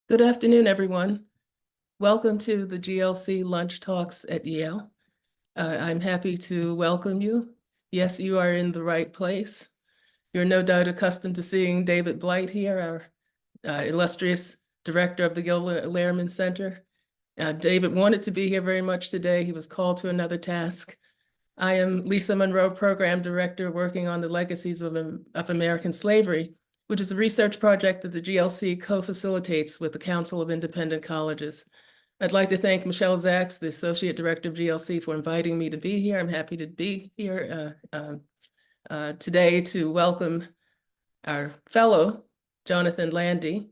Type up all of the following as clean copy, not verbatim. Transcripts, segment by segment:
Good afternoon, everyone. Welcome to the GLC Lunch Talks at Yale. I'm happy to welcome you. Yes, you are in the right place. You're no doubt accustomed to seeing David Blight here, our illustrious director of the Gilder Lehrman Center. David wanted to be here very much today. He was called to another task. I am Lisa Monroe, Program Director working on the legacies of American slavery, which is a research project that the GLC co-facilitates with the Council of Independent Colleges. I'd like to thank Michelle Zaks, the Associate Director of GLC, for inviting me to be here. I'm happy to be here today to welcome our fellow, Jonathan Lande.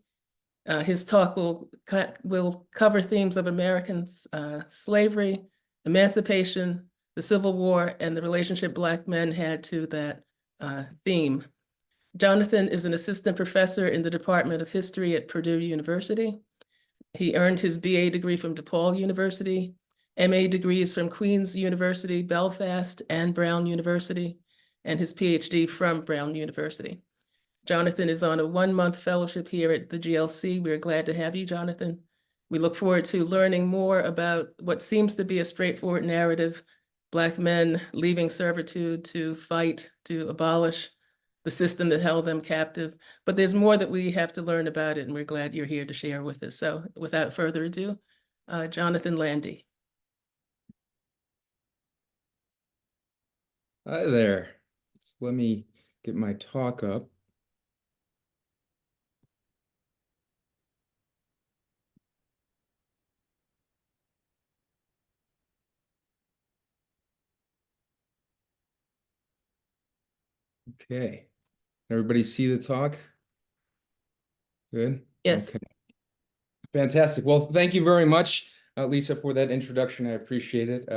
His talk will cover themes of American slavery, emancipation, the Civil War, and the relationship Black men had to that theme. Jonathan is an assistant professor in the Department of History at Purdue University. He earned his BA degree from DePaul University, MA degrees from Queen's University, Belfast, and Brown University, and his PhD from Brown University. Jonathan is on a 1-month fellowship here at the GLC. We're glad to have you, Jonathan. We look forward to learning more about what seems to be a straightforward narrative, Black men leaving servitude to fight to abolish the system that held them captive. But there's more that we have to learn about it, and we're glad you're here to share with us. So without further ado, Jonathan Lande. Hi there. So let me get my talk up. Okay. Everybody see the talk? Good? Yes. Okay. Fantastic. Well, thank you very much, Lisa, for that introduction. I appreciate it.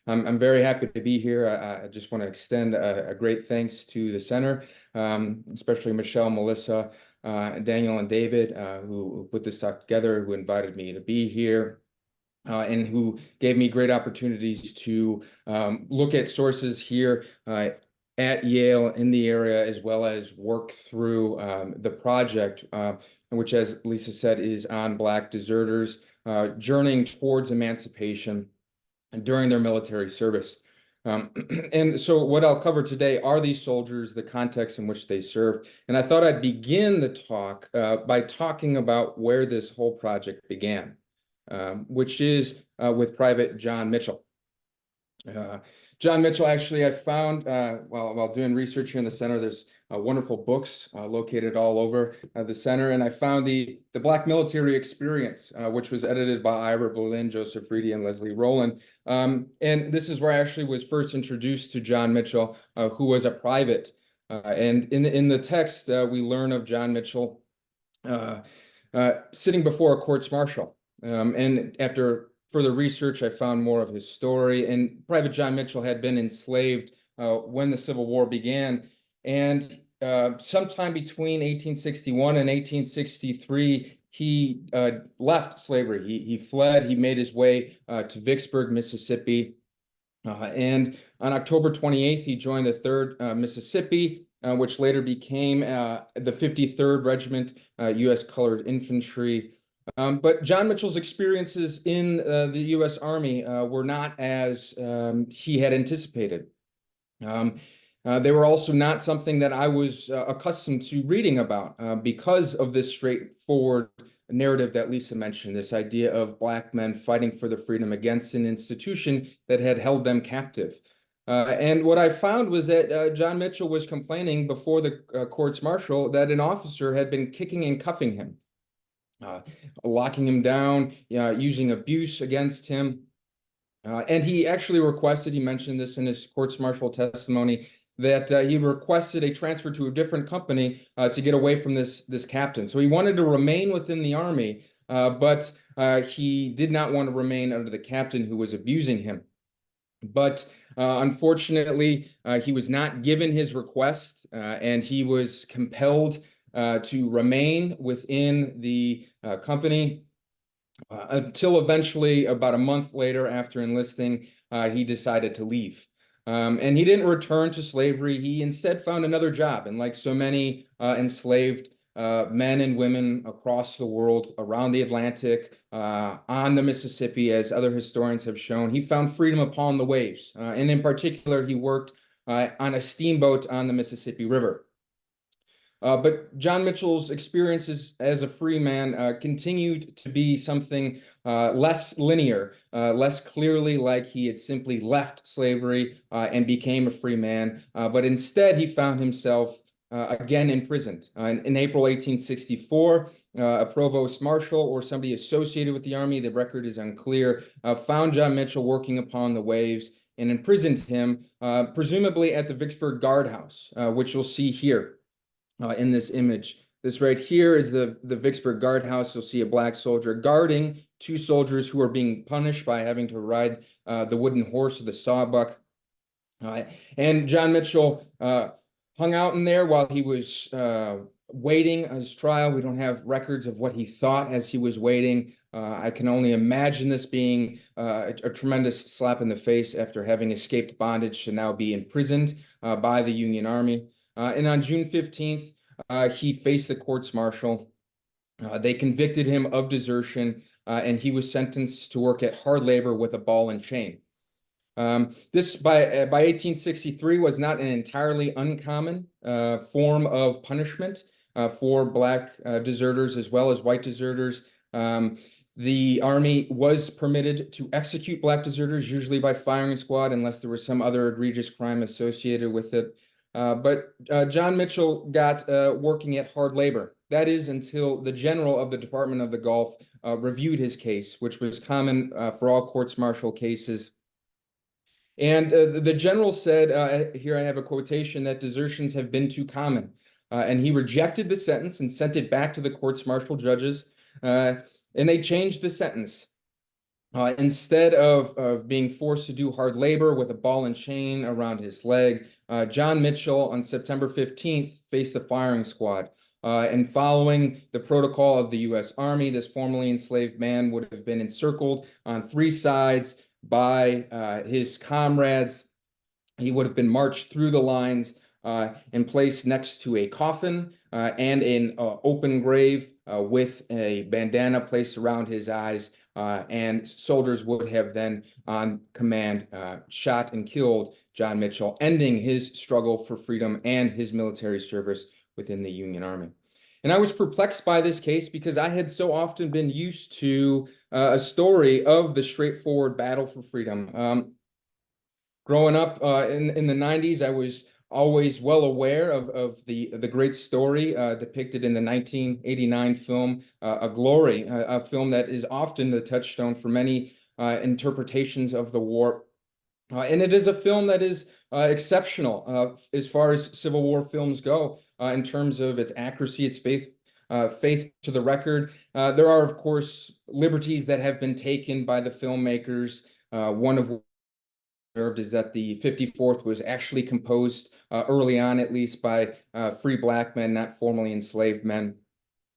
I'm very happy to be here. I just want to extend a great thanks to the center, especially Michelle, Melissa, Daniel, and David, who put this talk together, who invited me to be here. And who gave me great opportunities to look at sources here at Yale in the area, as well as work through the project, which, as Lisa said, is on Black deserters journeying towards emancipation during their military service. And so what I'll cover today are these soldiers, the context in which they served. And I thought I'd begin the talk by talking about where this whole project began. Which is with Private John Mitchell. John Mitchell, actually, I found, while doing research here in the center, there's wonderful books located all over the center, and I found the Black Military Experience, which was edited by Ira Berlin, Joseph Reedy, and Leslie Rowland. And this is where I actually was first introduced to John Mitchell, who was a private. And in the text, we learn of John Mitchell sitting before a courts-martial. And after further research, I found more of his story. And Private John Mitchell had been enslaved when the Civil War began. And sometime between 1861 and 1863, he left slavery. He fled. He made his way to Vicksburg, Mississippi. And on October 28th, he joined the 3rd Mississippi, which later became the 53rd Regiment, U.S. Colored Infantry. But John Mitchell's experiences in the U.S. Army were not as he had anticipated. They were also not something that I was accustomed to reading about because of this straightforward narrative that Lisa mentioned, this idea of Black men fighting for their freedom against an institution that had held them captive. And what I found was that John Mitchell was complaining before the courts-martial that an officer had been kicking and cuffing him. Locking him down, using abuse against him. And he actually requested, he mentioned this in his courts-martial testimony, that he requested a transfer to a different company to get away from this captain. So he wanted to remain within the Army, but he did not want to remain under the captain who was abusing him. But unfortunately, he was not given his request, and he was compelled to remain within the company until eventually, about a month later after enlisting, he decided to leave. And he didn't return to slavery. He instead found another job. And like so many enslaved men and women across the world, around the Atlantic, on the Mississippi, as other historians have shown. He found freedom upon the waves, and in particular, he worked on a steamboat on the Mississippi River. But John Mitchell's experiences as a free man continued to be something less linear, less clearly like he had simply left slavery and became a free man, but instead he found himself again imprisoned. In April 1864, a provost marshal or somebody associated with the army, the record is unclear, found John Mitchell working upon the waves and imprisoned him, presumably at the Vicksburg guardhouse, which you'll see here. In this image. This right here is the Vicksburg guardhouse. You'll see a black soldier guarding two soldiers who are being punished by having to ride the wooden horse or the sawbuck. And John Mitchell hung out in there while he was waiting his trial. We don't have records of what he thought as he was waiting. I can only imagine this being a tremendous slap in the face after having escaped bondage to now be imprisoned by the Union Army. And on June 15th, he faced the courts-martial. They convicted him of desertion, and he was sentenced to work at hard labor with a ball and chain. This, by 1863, was not an entirely uncommon form of punishment for Black deserters as well as white deserters. The Army was permitted to execute Black deserters, usually by firing squad, unless there was some other egregious crime associated with it. But John Mitchell got working at hard labor. That is until the general of the Department of the Gulf reviewed his case, which was common for all courts-martial cases. And the general said, here I have a quotation, that desertions have been too common. And he rejected the sentence and sent it back to the courts-martial judges. And they changed the sentence. Instead of being forced to do hard labor with a ball and chain around his leg, John Mitchell on September 15th faced the firing squad. And following the protocol of the U.S. Army, this formerly enslaved man would have been encircled on three sides by his comrades. He would have been marched through the lines and placed next to a coffin and an open grave with a bandana placed around his eyes. And soldiers would have then, on command, shot and killed John Mitchell, ending his struggle for freedom and his military service within the Union Army. And I was perplexed by this case because I had so often been used to a story of the straightforward battle for freedom. Growing up in the 90s, I was always well aware of the great story depicted in the 1989 film A Glory, a film that is often the touchstone for many interpretations of the war. And it is a film that is exceptional as far as Civil War films go in terms of its accuracy, its faith to the record. There are, of course, liberties that have been taken by the filmmakers, one of observed is that the 54th was actually composed early on, at least, by free Black men, not formerly enslaved men.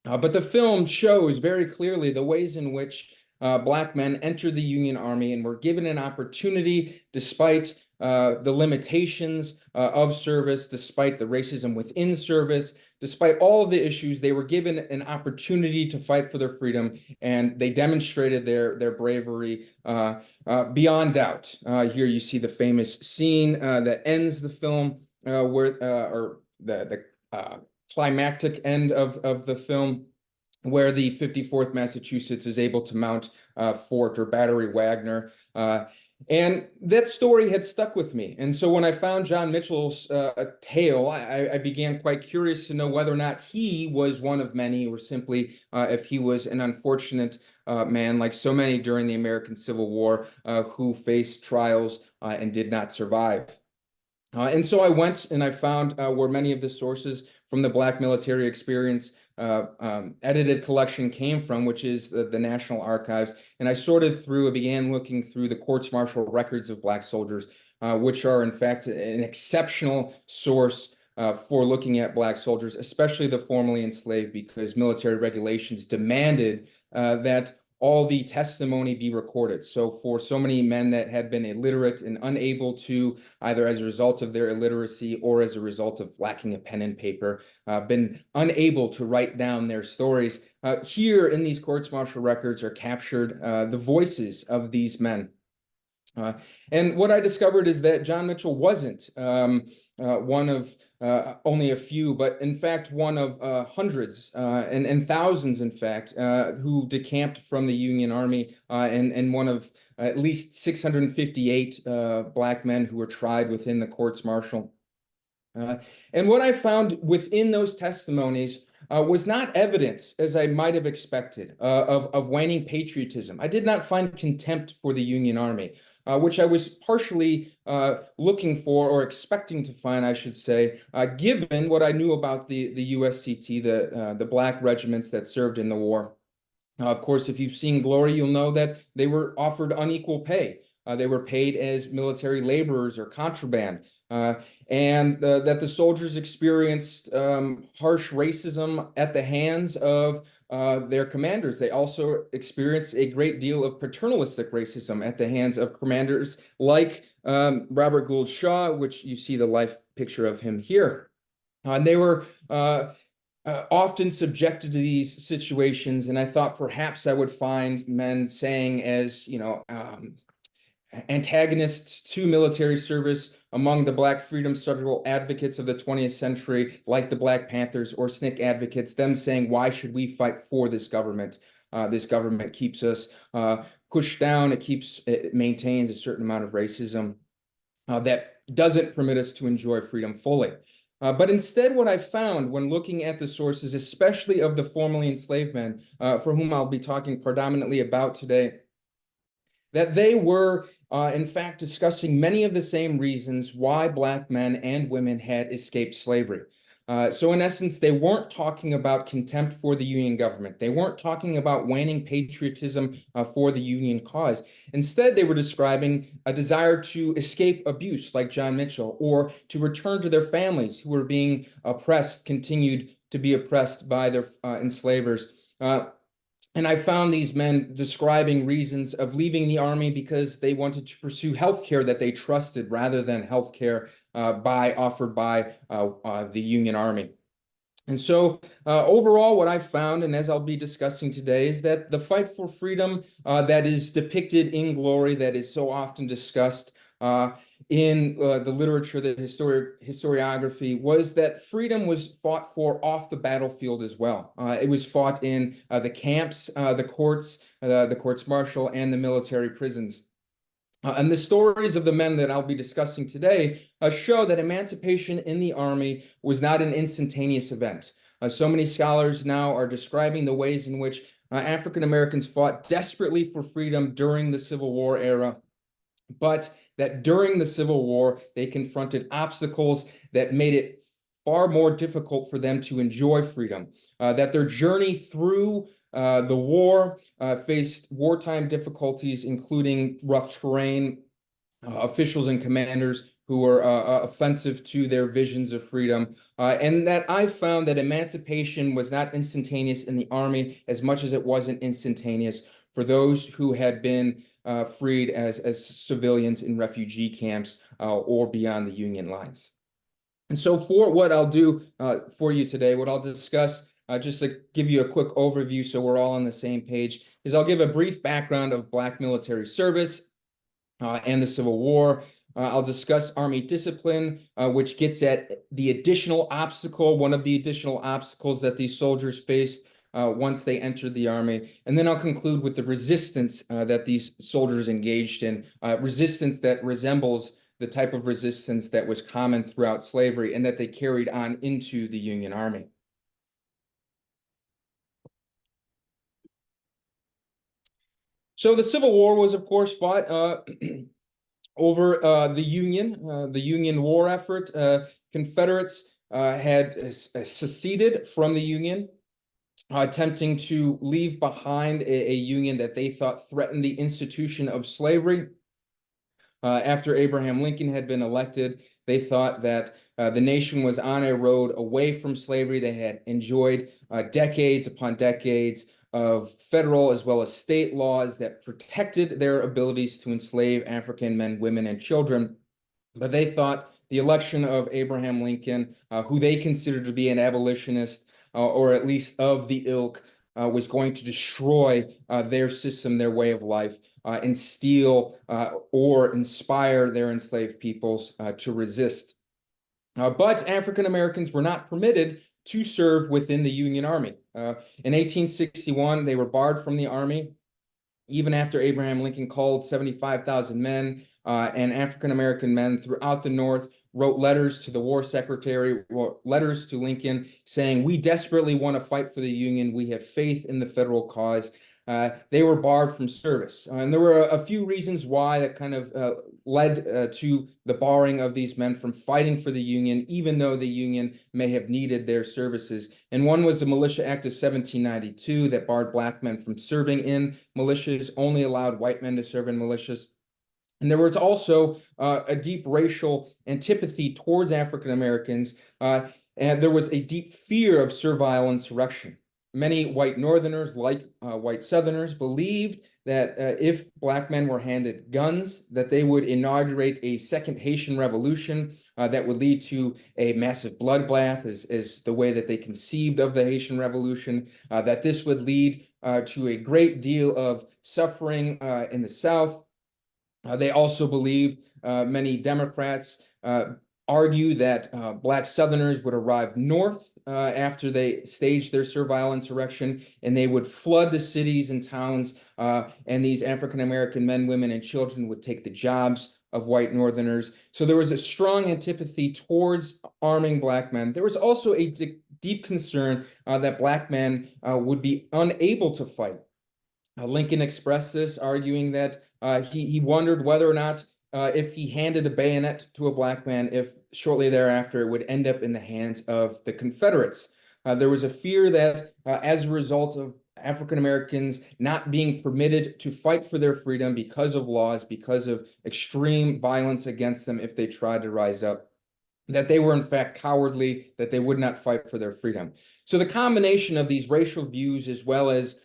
But the film shows very clearly the ways in which Black men entered the Union Army and were given an opportunity, despite the limitations of service, despite the racism within service, despite all of the issues, they were given an opportunity to fight for their freedom, and they demonstrated their bravery beyond doubt. Here you see the famous scene that ends the film, or the climactic end of the film, where the 54th Massachusetts is able to mount Fort or Battery Wagner. And that story had stuck with me. And so when I found John Mitchell's tale, I began quite curious to know whether or not he was one of many, or simply if he was an unfortunate man, like so many during the American Civil War, who faced trials and did not survive. And so I went and I found where many of the sources from the Black military experience edited collection came from, which is the National Archives. And I sorted through, I began looking through the courts-martial records of Black soldiers, which are in fact an exceptional source for looking at Black soldiers, especially the formerly enslaved, because military regulations demanded that all the testimony be recorded. So for so many men that had been illiterate and unable to, either as a result of their illiteracy or as a result of lacking a pen and paper, been unable to write down their stories, here in these courts-martial records are captured the voices of these men. And what I discovered is that John Mitchell wasn't one of only a few, but in fact one of hundreds and thousands, in fact, who decamped from the Union Army, and one of at least 658 Black men who were tried within the courts-martial. And what I found within those testimonies was not evidence, as I might have expected, of waning patriotism. I did not find contempt for the Union Army, which I was partially looking for, or expecting to find, I should say, given what I knew about the USCT, the Black regiments that served in the war. Of course, if you've seen Glory, you'll know that they were offered unequal pay. They were paid as military laborers or contraband, and that the soldiers experienced harsh racism at the hands of their commanders. They also experienced a great deal of paternalistic racism at the hands of commanders like Robert Gould Shaw, which you see the life picture of him here. And they were often subjected to these situations, and I thought perhaps I would find men saying, as you know, antagonists to military service among the Black freedom struggle advocates of the 20th century, like the Black Panthers or SNCC advocates, them saying, why should we fight for this government? This government keeps us pushed down. It maintains a certain amount of racism that doesn't permit us to enjoy freedom fully. But instead, what I found when looking at the sources, especially of the formerly enslaved men, for whom I'll be talking predominantly about today, that they were, in fact, discussing many of the same reasons why Black men and women had escaped slavery. So in essence, they weren't talking about contempt for the Union government. They weren't talking about waning patriotism for the Union cause. Instead, they were describing a desire to escape abuse, like John Mitchell, or to return to their families who were being oppressed, continued to be oppressed by their enslavers. And I found these men describing reasons of leaving the Army because they wanted to pursue healthcare that they trusted rather than healthcare offered by the Union Army. And so overall, what I found, and as I'll be discussing today, is that the fight for freedom that is depicted in Glory, that is so often discussed in the literature, the historiography, was that freedom was fought for off the battlefield as well. It was fought in the camps, the courts-martial, and the military prisons. And the stories of the men that I'll be discussing today show that emancipation in the Army was not an instantaneous event. So many scholars now are describing the ways in which African Americans fought desperately for freedom during the Civil War era, but that during the Civil War, they confronted obstacles that made it far more difficult for them to enjoy freedom, that their journey through the war faced wartime difficulties, including rough terrain, officials and commanders who were offensive to their visions of freedom, and that I found that emancipation was not instantaneous in the Army as much as it wasn't instantaneous for those who had been freed as civilians in refugee camps or beyond the Union lines. And so for what I'll do for you today, what I'll discuss, just to give you a quick overview so we're all on the same page, is I'll give a brief background of Black military service and the Civil War. I'll discuss Army discipline, which gets at the additional obstacle, one of the additional obstacles that these soldiers faced once they entered the Army. And then I'll conclude with the resistance that these soldiers engaged in, resistance that resembles the type of resistance that was common throughout slavery and that they carried on into the Union Army. So the Civil War was, of course, fought over the Union war effort. Confederates had seceded from the Union, attempting to leave behind a Union that they thought threatened the institution of slavery. After Abraham Lincoln had been elected, they thought that the nation was on a road away from slavery. They had enjoyed decades upon decades of federal as well as state laws that protected their abilities to enslave African men, women, and children. But they thought the election of Abraham Lincoln, who they considered to be an abolitionist, or at least of the ilk, was going to destroy their system, their way of life, and steal or inspire their enslaved peoples to resist. But African Americans were not permitted to serve within the Union Army. In 1861, they were barred from the Army, even after Abraham Lincoln called 75,000 men, and African American men throughout the North wrote letters to the War Secretary, letters to Lincoln, saying, "We desperately want to fight for the Union. We have faith in the federal cause." They were barred from service. And there were a few reasons why that kind of led to the barring of these men from fighting for the Union, even though the Union may have needed their services. And one was the Militia Act of 1792 that barred Black men from serving in militias, only allowed white men to serve in militias. And there was also a deep racial antipathy towards African Americans, and there was a deep fear of servile insurrection. Many white Northerners, like white Southerners, believed that if Black men were handed guns, that they would inaugurate a second Haitian Revolution that would lead to a massive bloodbath, is the way that they conceived of the Haitian Revolution, that this would lead to a great deal of suffering in the South. They also believed, many Democrats argue that Black Southerners would arrive north after they staged their servile insurrection, and they would flood the cities and towns, and these African American men, women, and children would take the jobs of white Northerners. So there was a strong antipathy towards arming Black men. There was also a deep concern that Black men would be unable to fight. Lincoln expressed this, arguing that he wondered whether or not if he handed a bayonet to a Black man, if shortly thereafter it would end up in the hands of the Confederates. There was a fear that as a result of African Americans not being permitted to fight for their freedom because of laws, because of extreme violence against them if they tried to rise up, that they were in fact cowardly, that they would not fight for their freedom. So the combination of these racial views as well as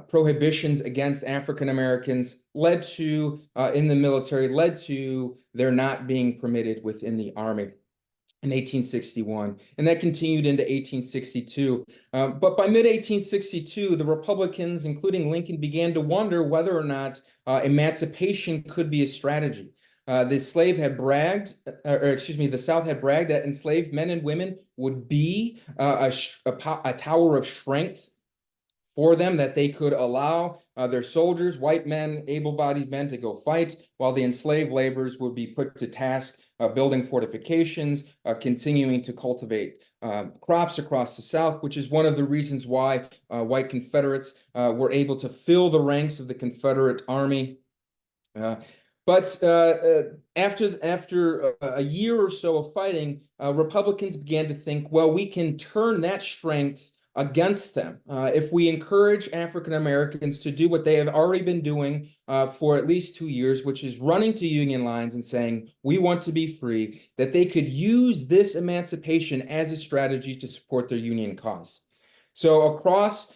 prohibitions against African Americans led to, in the military, led to their not being permitted within the Army in 1861, and that continued into 1862. But by mid-1862, the Republicans, including Lincoln, began to wonder whether or not emancipation could be a strategy. The South had bragged that enslaved men and women would be a tower of strength for them, that they could allow their soldiers, white men, able-bodied men, to go fight, while the enslaved laborers would be put to task building fortifications, continuing to cultivate crops across the South, which is one of the reasons why white Confederates were able to fill the ranks of the Confederate Army. But after a year or so of fighting, Republicans began to think, well, we can turn that strength against them. If we encourage African Americans to do what they have already been doing for at least 2 years, which is running to Union lines and saying, we want to be free, that they could use this emancipation as a strategy to support their Union cause. So across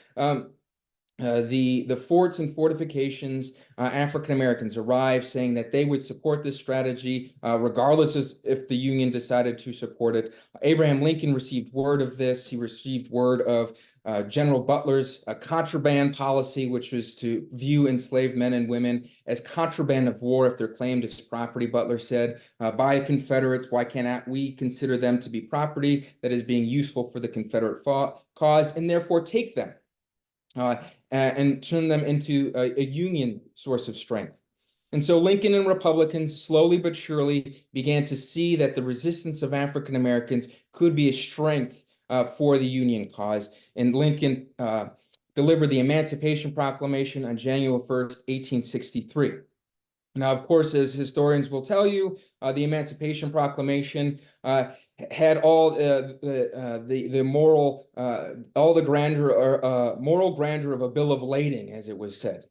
the forts and fortifications, African Americans arrived saying that they would support this strategy, regardless of if the Union decided to support it. Abraham Lincoln received word of this. He received word of General Butler's contraband policy, which was to view enslaved men and women as contraband of war if they're claimed as property. Butler said, by Confederates, why cannot we consider them to be property that is being useful for the Confederate cause, and therefore take them and turn them into a Union source of strength. And so Lincoln and Republicans slowly but surely began to see that the resistance of African Americans could be a strength for the Union cause. And Lincoln delivered the Emancipation Proclamation on January 1st, 1863. Now, of course, as historians will tell you, the Emancipation Proclamation had all the moral, all the grandeur, or moral grandeur of a bill of lading, as it was said,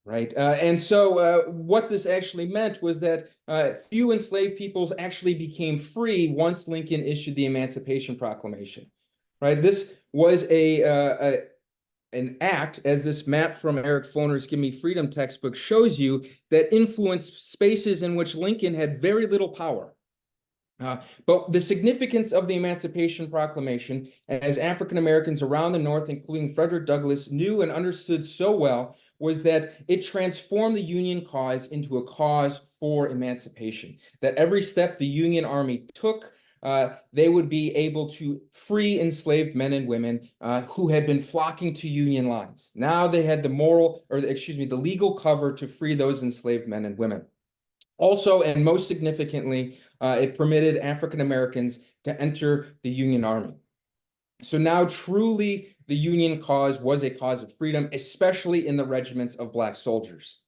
right? And so what this actually meant was that few enslaved peoples actually became free once Lincoln issued the Emancipation Proclamation, right? This was a an act, as this map from Eric Foner's Give Me Freedom textbook shows you, that influenced spaces in which Lincoln had very little power. But the significance of the Emancipation Proclamation, as African Americans around the North, including Frederick Douglass, knew and understood so well, was that it transformed the Union cause into a cause for emancipation. That every step the Union Army took, they would be able to free enslaved men and women who had been flocking to Union lines. Now they had the legal cover to free those enslaved men and women. Also, and most significantly, it permitted African Americans to enter the Union Army. So now truly the Union cause was a cause of freedom, especially in the regiments of Black soldiers.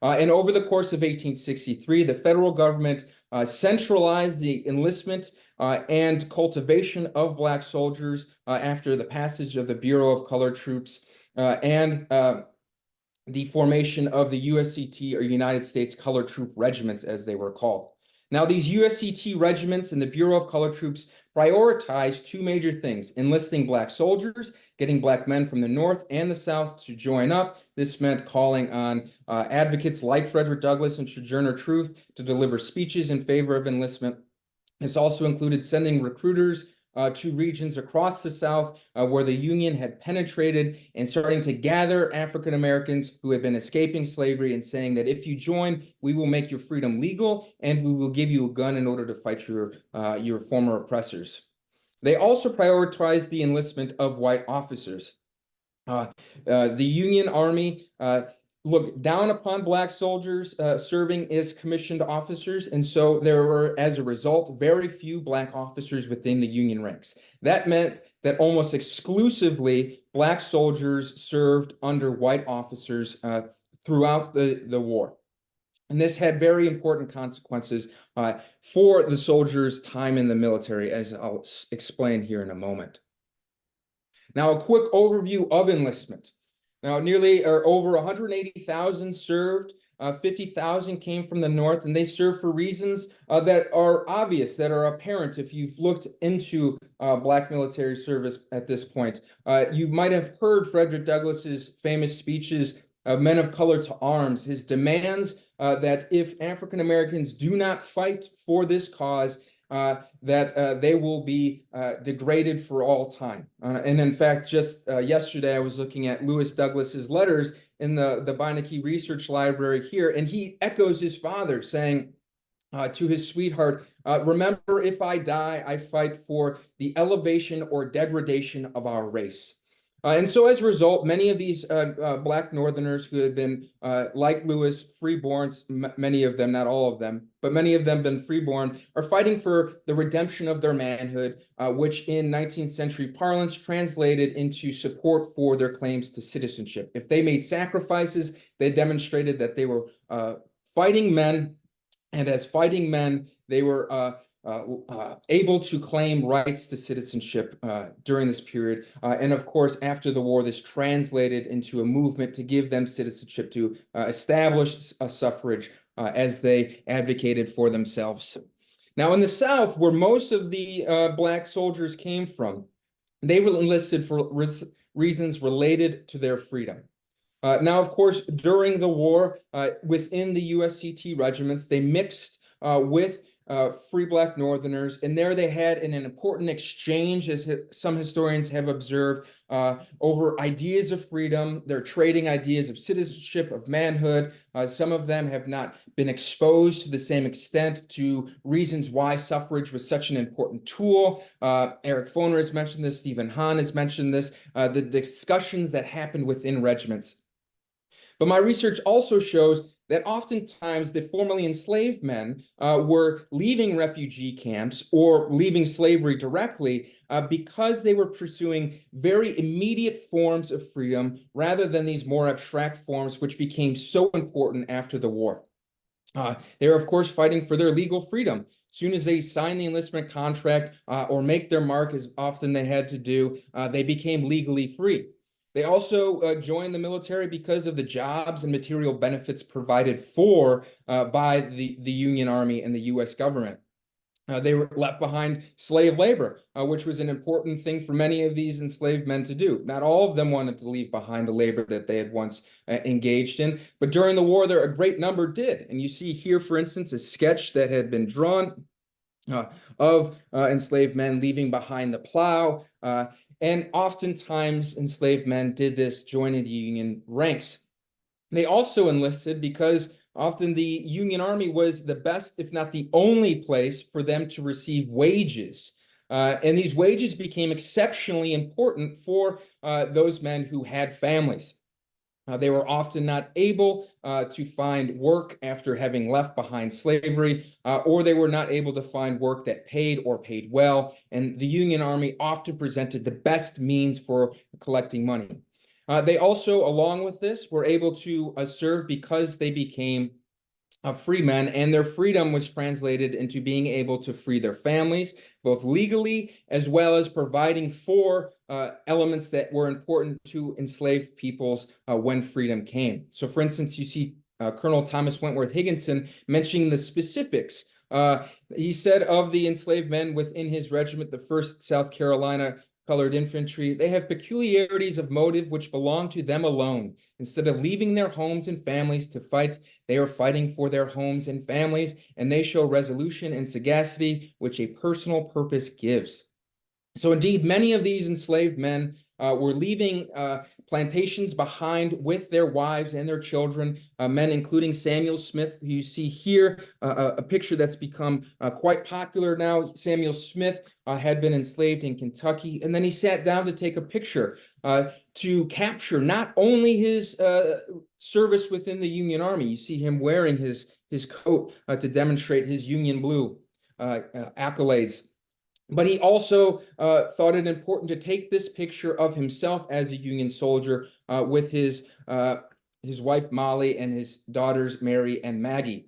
And over the course of 1863, the federal government centralized the enlistment and cultivation of Black soldiers after the passage of the Bureau of Colored Troops and the formation of the USCT, or United States Colored Troop Regiments, as they were called. Now, these USCT regiments and the Bureau of Colored Troops prioritized two major things: enlisting Black soldiers, getting Black men from the North and the South to join up. This meant calling on advocates like Frederick Douglass and Sojourner Truth to deliver speeches in favor of enlistment. This also included sending recruiters to regions across the South where the Union had penetrated, and starting to gather African Americans who had been escaping slavery and saying that if you join, we will make your freedom legal and we will give you a gun in order to fight your former oppressors. They also prioritized the enlistment of white officers. The Union Army looked down upon Black soldiers serving as commissioned officers, and so there were, as a result, very few Black officers within the Union ranks. That meant that almost exclusively Black soldiers served under white officers throughout the war. And this had very important consequences for the soldiers' time in the military, as I'll explain here in a moment. Now, a quick overview of enlistment. Now, over 180,000 served. 50,000 came from the North, and they served for reasons that are obvious, that are apparent if you've looked into Black military service at this point. You might have heard Frederick Douglass's famous speeches, Men of Color to Arms, his demands that if African Americans do not fight for this cause, that they will be degraded for all time. And in fact, just yesterday, I was looking at Lewis Douglas's letters in the Beinecke Research Library here, and he echoes his father, saying to his sweetheart, remember, if I die, I fight for the elevation or degradation of our race. And so as a result, many of these Black Northerners who had been, like Lewis, freeborn, many of them, not all of them, but many of them been freeborn, are fighting for the redemption of their manhood, which in 19th century parlance translated into support for their claims to citizenship. If they made sacrifices, they demonstrated that they were fighting men, and as fighting men, they were able to claim rights to citizenship during this period. And of course, after the war, this translated into a movement to give them citizenship, to establish a suffrage as they advocated for themselves. Now, in the South, where most of the Black soldiers came from, they were enlisted for reasons related to their freedom. Now, of course, during the war, within the USCT regiments, they mixed with free Black Northerners, and there they had an important exchange, as some historians have observed, over ideas of freedom. They're trading ideas of citizenship, of manhood. Some of them have not been exposed to the same extent to reasons why suffrage was such an important tool. Eric Foner has mentioned this, Stephen Hahn has mentioned this, the discussions that happened within regiments. But my research also shows that oftentimes the formerly enslaved men were leaving refugee camps or leaving slavery directly because they were pursuing very immediate forms of freedom rather than these more abstract forms, which became so important after the war. They were, of course, fighting for their legal freedom. As soon as they signed the enlistment contract or make their mark, as often they had to do, they became legally free. They also joined the military because of the jobs and material benefits provided by the Union Army and the U.S. government. They were left behind slave labor, which was an important thing for many of these enslaved men to do. Not all of them wanted to leave behind the labor that they had once engaged in, but during the war, a great number did. And you see here, for instance, a sketch that had been drawn of enslaved men leaving behind the plow. And oftentimes, enslaved men did this, joining the Union ranks. They also enlisted because often the Union Army was the best, if not the only place for them to receive wages. And these wages became exceptionally important for those men who had families. They were often not able to find work after having left behind slavery, or they were not able to find work that paid or paid well. And the Union Army often presented the best means for collecting money. They also, along with this, were able to serve because they became free men, and their freedom was translated into being able to free their families, both legally as well as providing for elements that were important to enslaved peoples when freedom came. So, for instance, you see Colonel Thomas Wentworth Higginson mentioning the specifics. He said of the enslaved men within his regiment, the 1st South Carolina Colored Infantry, they have peculiarities of motive which belong to them alone. Instead of leaving their homes and families to fight, they are fighting for their homes and families, and they show resolution and sagacity which a personal purpose gives. So indeed, many of these enslaved men were leaving plantations behind with their wives and their children, men including Samuel Smith, who you see here, a picture that's become quite popular now. Samuel Smith had been enslaved in Kentucky, and then he sat down to take a picture to capture not only his service within the Union Army. You see him wearing his coat to demonstrate his Union blue accolades. But he also thought it important to take this picture of himself as a Union soldier with his wife Molly and his daughters Mary and Maggie.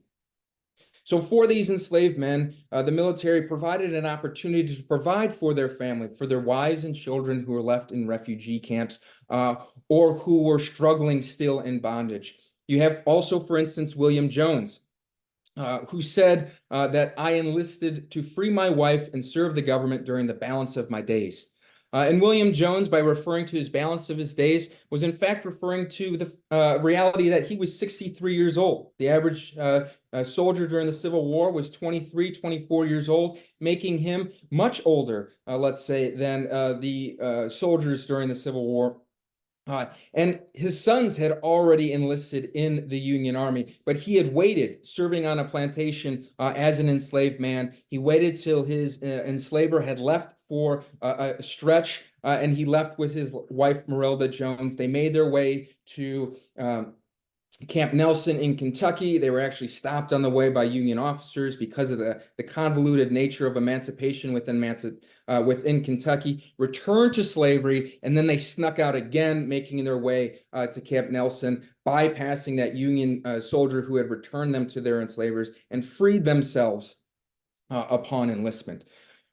So for these enslaved men, the military provided an opportunity to provide for their family, for their wives and children who were left in refugee camps or who were struggling still in bondage. You have also, for instance, William Jones, who said that I enlisted to free my wife and serve the government during the balance of my days. And William Jones, by referring to his balance of his days, was in fact referring to the reality that he was 63 years old. The average soldier during the Civil War was 23, 24 years old, making him much older, let's say, than the soldiers during the Civil War. And his sons had already enlisted in the Union Army, but he had waited, serving on a plantation as an enslaved man. He waited till his enslaver had left for a stretch, and he left with his wife, Marilda Jones. They made their way to Camp Nelson in Kentucky. They were actually stopped on the way by Union officers because of the convoluted nature of emancipation within Kentucky, returned to slavery, and then they snuck out again, making their way to Camp Nelson, bypassing that Union soldier who had returned them to their enslavers, and freed themselves upon enlistment.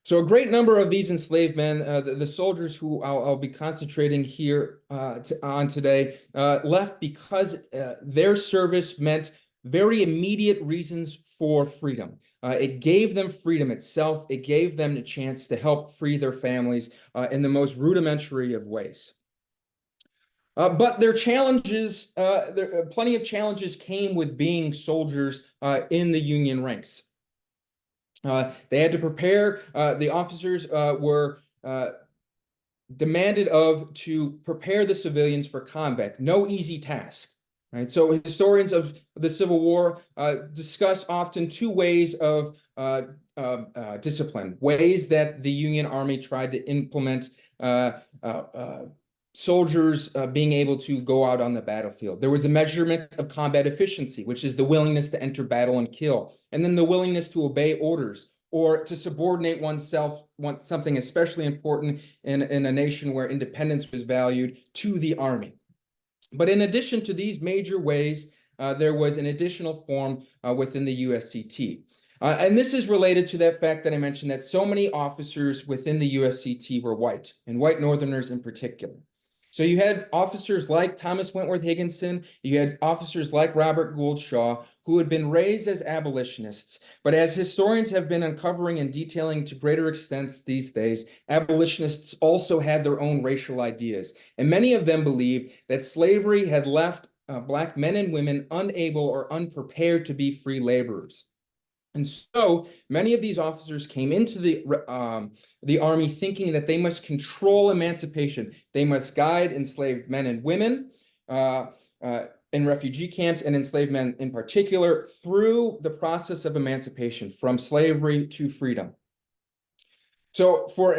So a great number of these enslaved men, the soldiers who I'll be concentrating here on today, left because their service meant very immediate reasons for freedom. It gave them freedom itself. It gave them a chance to help free their families in the most rudimentary of ways. But their challenges, plenty of challenges came with being soldiers in the Union ranks. They had to prepare, the officers were demanded to prepare the civilians for combat. No easy task, right? So historians of the Civil War discuss often two ways of discipline, ways that the Union Army tried to implement soldiers being able to go out on the battlefield. There was a measurement of combat efficiency, which is the willingness to enter battle and kill, and then the willingness to obey orders or to subordinate oneself, something especially important in a nation where independence was valued, to the army. But in addition to these major ways, there was an additional form within the USCT. And this is related to that fact that I mentioned, that so many officers within the USCT were white, and white Northerners in particular. So you had officers like Thomas Wentworth Higginson, you had officers like Robert Gould Shaw, who had been raised as abolitionists. But as historians have been uncovering and detailing to greater extents these days, abolitionists also had their own racial ideas. And many of them believed that slavery had left Black men and women unable or unprepared to be free laborers. And so many of these officers came into the army thinking that they must control emancipation. They must guide enslaved men and women in refugee camps, and enslaved men in particular, through the process of emancipation from slavery to freedom. So for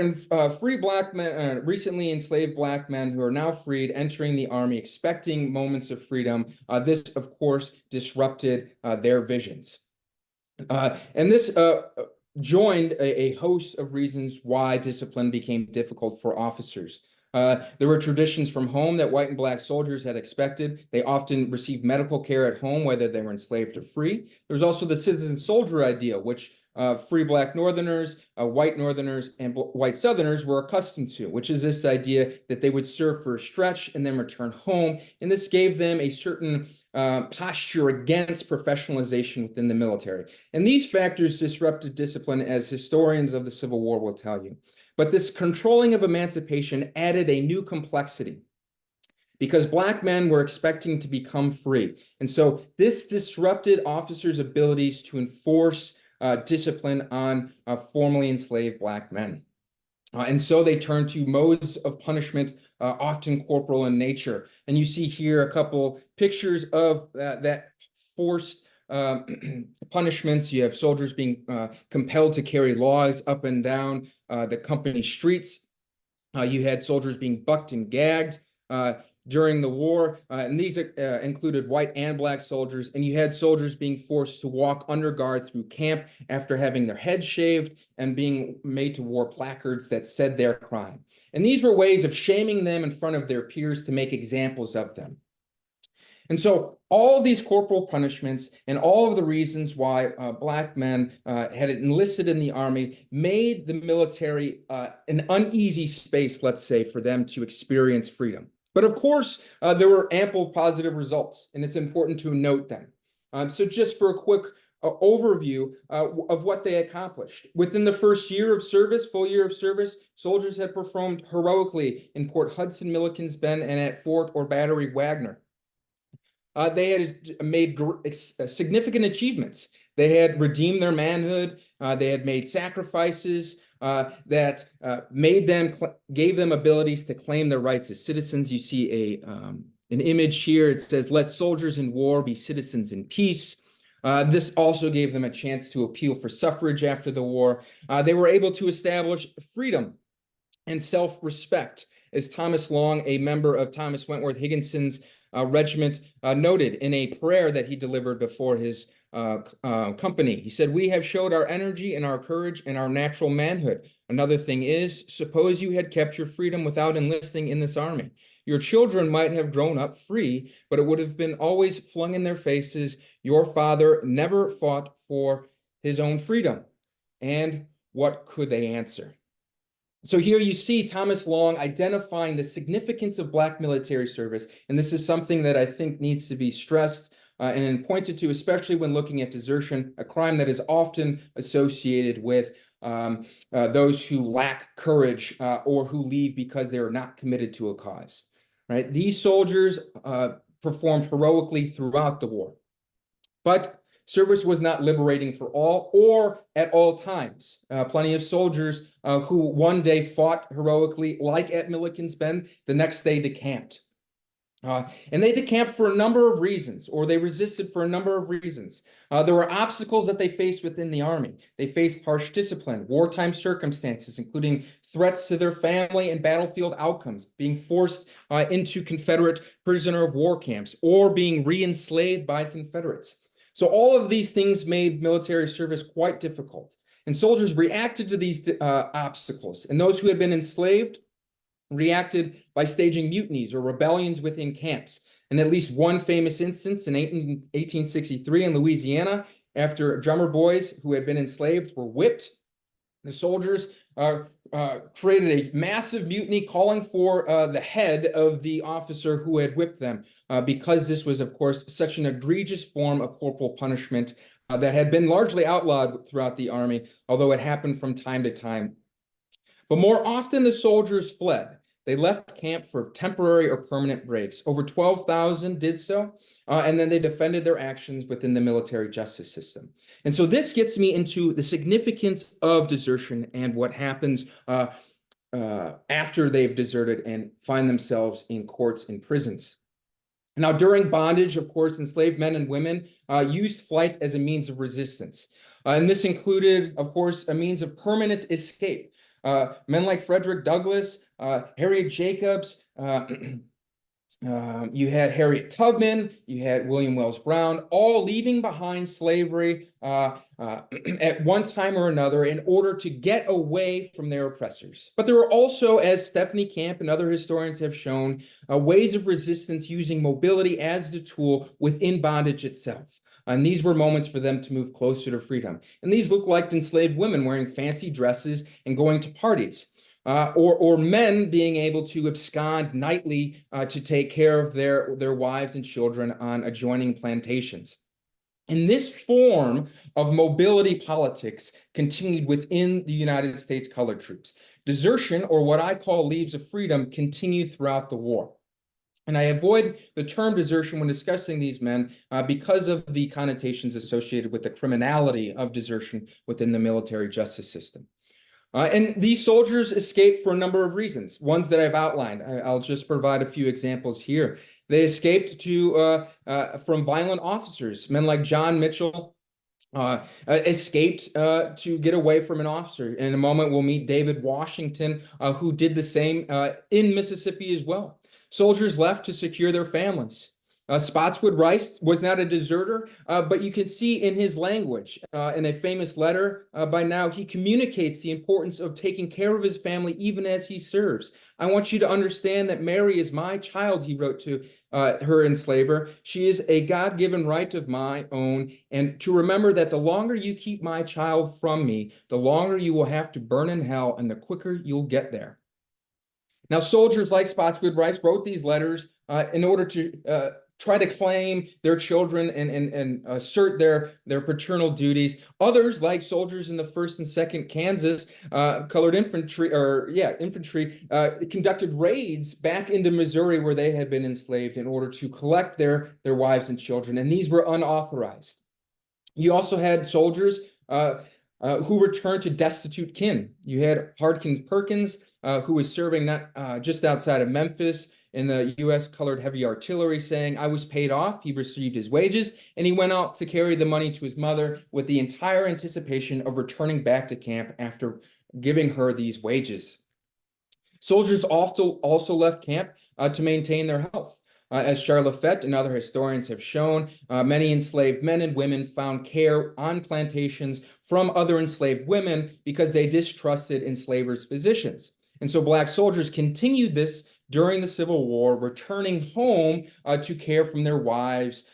free Black men, recently enslaved Black men who are now freed, entering the army, expecting moments of freedom, this, of course, disrupted their visions. And this joined a host of reasons why discipline became difficult for officers. There were traditions from home that white and Black soldiers had expected. They often received medical care at home, whether they were enslaved or free. There was also the citizen soldier idea, which free Black Northerners, white Northerners, and white Southerners were accustomed to, which is this idea that they would serve for a stretch and then return home. And this gave them a certain posture against professionalization within the military. And these factors disrupted discipline, as historians of the Civil War will tell you. But this controlling of emancipation added a new complexity, because Black men were expecting to become free. And so this disrupted officers' abilities to enforce discipline on formerly enslaved Black men. And so they turned to modes of punishment, often corporal in nature. And you see here a couple pictures of that forced punishments. You have soldiers being compelled to carry logs up and down the company streets. You had soldiers being bucked and gagged during the war, and these included white and Black soldiers, and you had soldiers being forced to walk under guard through camp after having their heads shaved and being made to wear placards that said their crime. And these were ways of shaming them in front of their peers to make examples of them. And so all of these corporal punishments and all of the reasons why Black men had enlisted in the army made the military an uneasy space, let's say, for them to experience freedom. But of course, there were ample positive results, and it's important to note them. So just for a quick overview of what they accomplished. Within the first year of service, full year of service, soldiers had performed heroically in Port Hudson, Milliken's Bend, and at Fort or Battery Wagner. They had made significant achievements. They had redeemed their manhood. They had made sacrifices that gave them abilities to claim their rights as citizens. You see an image here. It says, "Let soldiers in war be citizens in peace." This also gave them a chance to appeal for suffrage after the war. They were able to establish freedom and self-respect, as Thomas Long, a member of Thomas Wentworth Higginson's regiment, noted in a prayer that he delivered before his company. He said, "We have showed our energy and our courage and our natural manhood. Another thing is, suppose you had kept your freedom without enlisting in this army. Your children might have grown up free, but it would have been always flung in their faces. Your father never fought for his own freedom." And what could they answer? So here you see Thomas Long identifying the significance of Black military service. And this is something that I think needs to be stressed and pointed to, especially when looking at desertion, a crime that is often associated with those who lack courage or who leave because they are not committed to a cause. Right? These soldiers performed heroically throughout the war. But service was not liberating for all or at all times. Plenty of soldiers who one day fought heroically, like at Milliken's Bend, the next day decamped. And they decamped for a number of reasons, or they resisted for a number of reasons. There were obstacles that they faced within the army. They faced harsh discipline, wartime circumstances, including threats to their family and battlefield outcomes, being forced into Confederate prisoner of war camps, or being re-enslaved by Confederates. So all of these things made military service quite difficult. And soldiers reacted to these obstacles. And those who had been enslaved reacted by staging mutinies or rebellions within camps. And at least one famous instance in 1863 in Louisiana, after drummer boys who had been enslaved were whipped, the soldiers created a massive mutiny calling for the head of the officer who had whipped them, because this was, of course, such an egregious form of corporal punishment that had been largely outlawed throughout the army, although it happened from time to time. But more often, the soldiers fled. They left camp for temporary or permanent breaks. Over 12,000 did so, and then they defended their actions within the military justice system. And so this gets me into the significance of desertion and what happens after they've deserted and find themselves in courts and prisons. Now, during bondage, of course, enslaved men and women used flight as a means of resistance. And this included, of course, a means of permanent escape. Men like Frederick Douglass, Harriet Jacobs, you had Harriet Tubman, you had William Wells Brown, all leaving behind slavery at one time or another in order to get away from their oppressors. But there were also, as Stephanie Camp and other historians have shown, ways of resistance using mobility as the tool within bondage itself. And these were moments for them to move closer to freedom. And these looked like enslaved women wearing fancy dresses and going to parties. Or men being able to abscond nightly to take care of their wives and children on adjoining plantations. And this form of mobility politics continued within the United States colored troops. Desertion, or what I call leaves of freedom, continued throughout the war. And I avoid the term desertion when discussing these men because of the connotations associated with the criminality of desertion within the military justice system. And these soldiers escaped for a number of reasons, ones that I've outlined. I'll just provide a few examples here. They escaped from violent officers. Men like John Mitchell escaped to get away from an officer. In a moment, we'll meet David Washington, who did the same in Mississippi as well. Soldiers left to secure their families. Spotswood Rice was not a deserter, but you can see in his language, in a famous letter by now, he communicates the importance of taking care of his family even as he serves. I want you to understand that Mary is my child, he wrote to her enslaver. She is a God-given right of my own, and to remember that the longer you keep my child from me, the longer you will have to burn in hell, and the quicker you'll get there. Now, soldiers like Spotswood Rice wrote these letters in order to try to claim their children and assert their paternal duties. Others, like soldiers in the 1st and 2nd Kansas colored infantry, conducted raids back into Missouri where they had been enslaved in order to collect their wives and children, and these were unauthorized. You also had soldiers who returned to destitute kin. You had Hardkins Perkins, who was serving not just outside of Memphis in the U.S. Colored Heavy Artillery, saying, I was paid off, he received his wages, and he went out to carry the money to his mother with the entire anticipation of returning back to camp after giving her these wages. Soldiers also left camp to maintain their health. As Charlefette and other historians have shown, many enslaved men and women found care on plantations from other enslaved women because they distrusted enslavers' physicians. And so Black soldiers continued this during the Civil War, returning home to care from their wives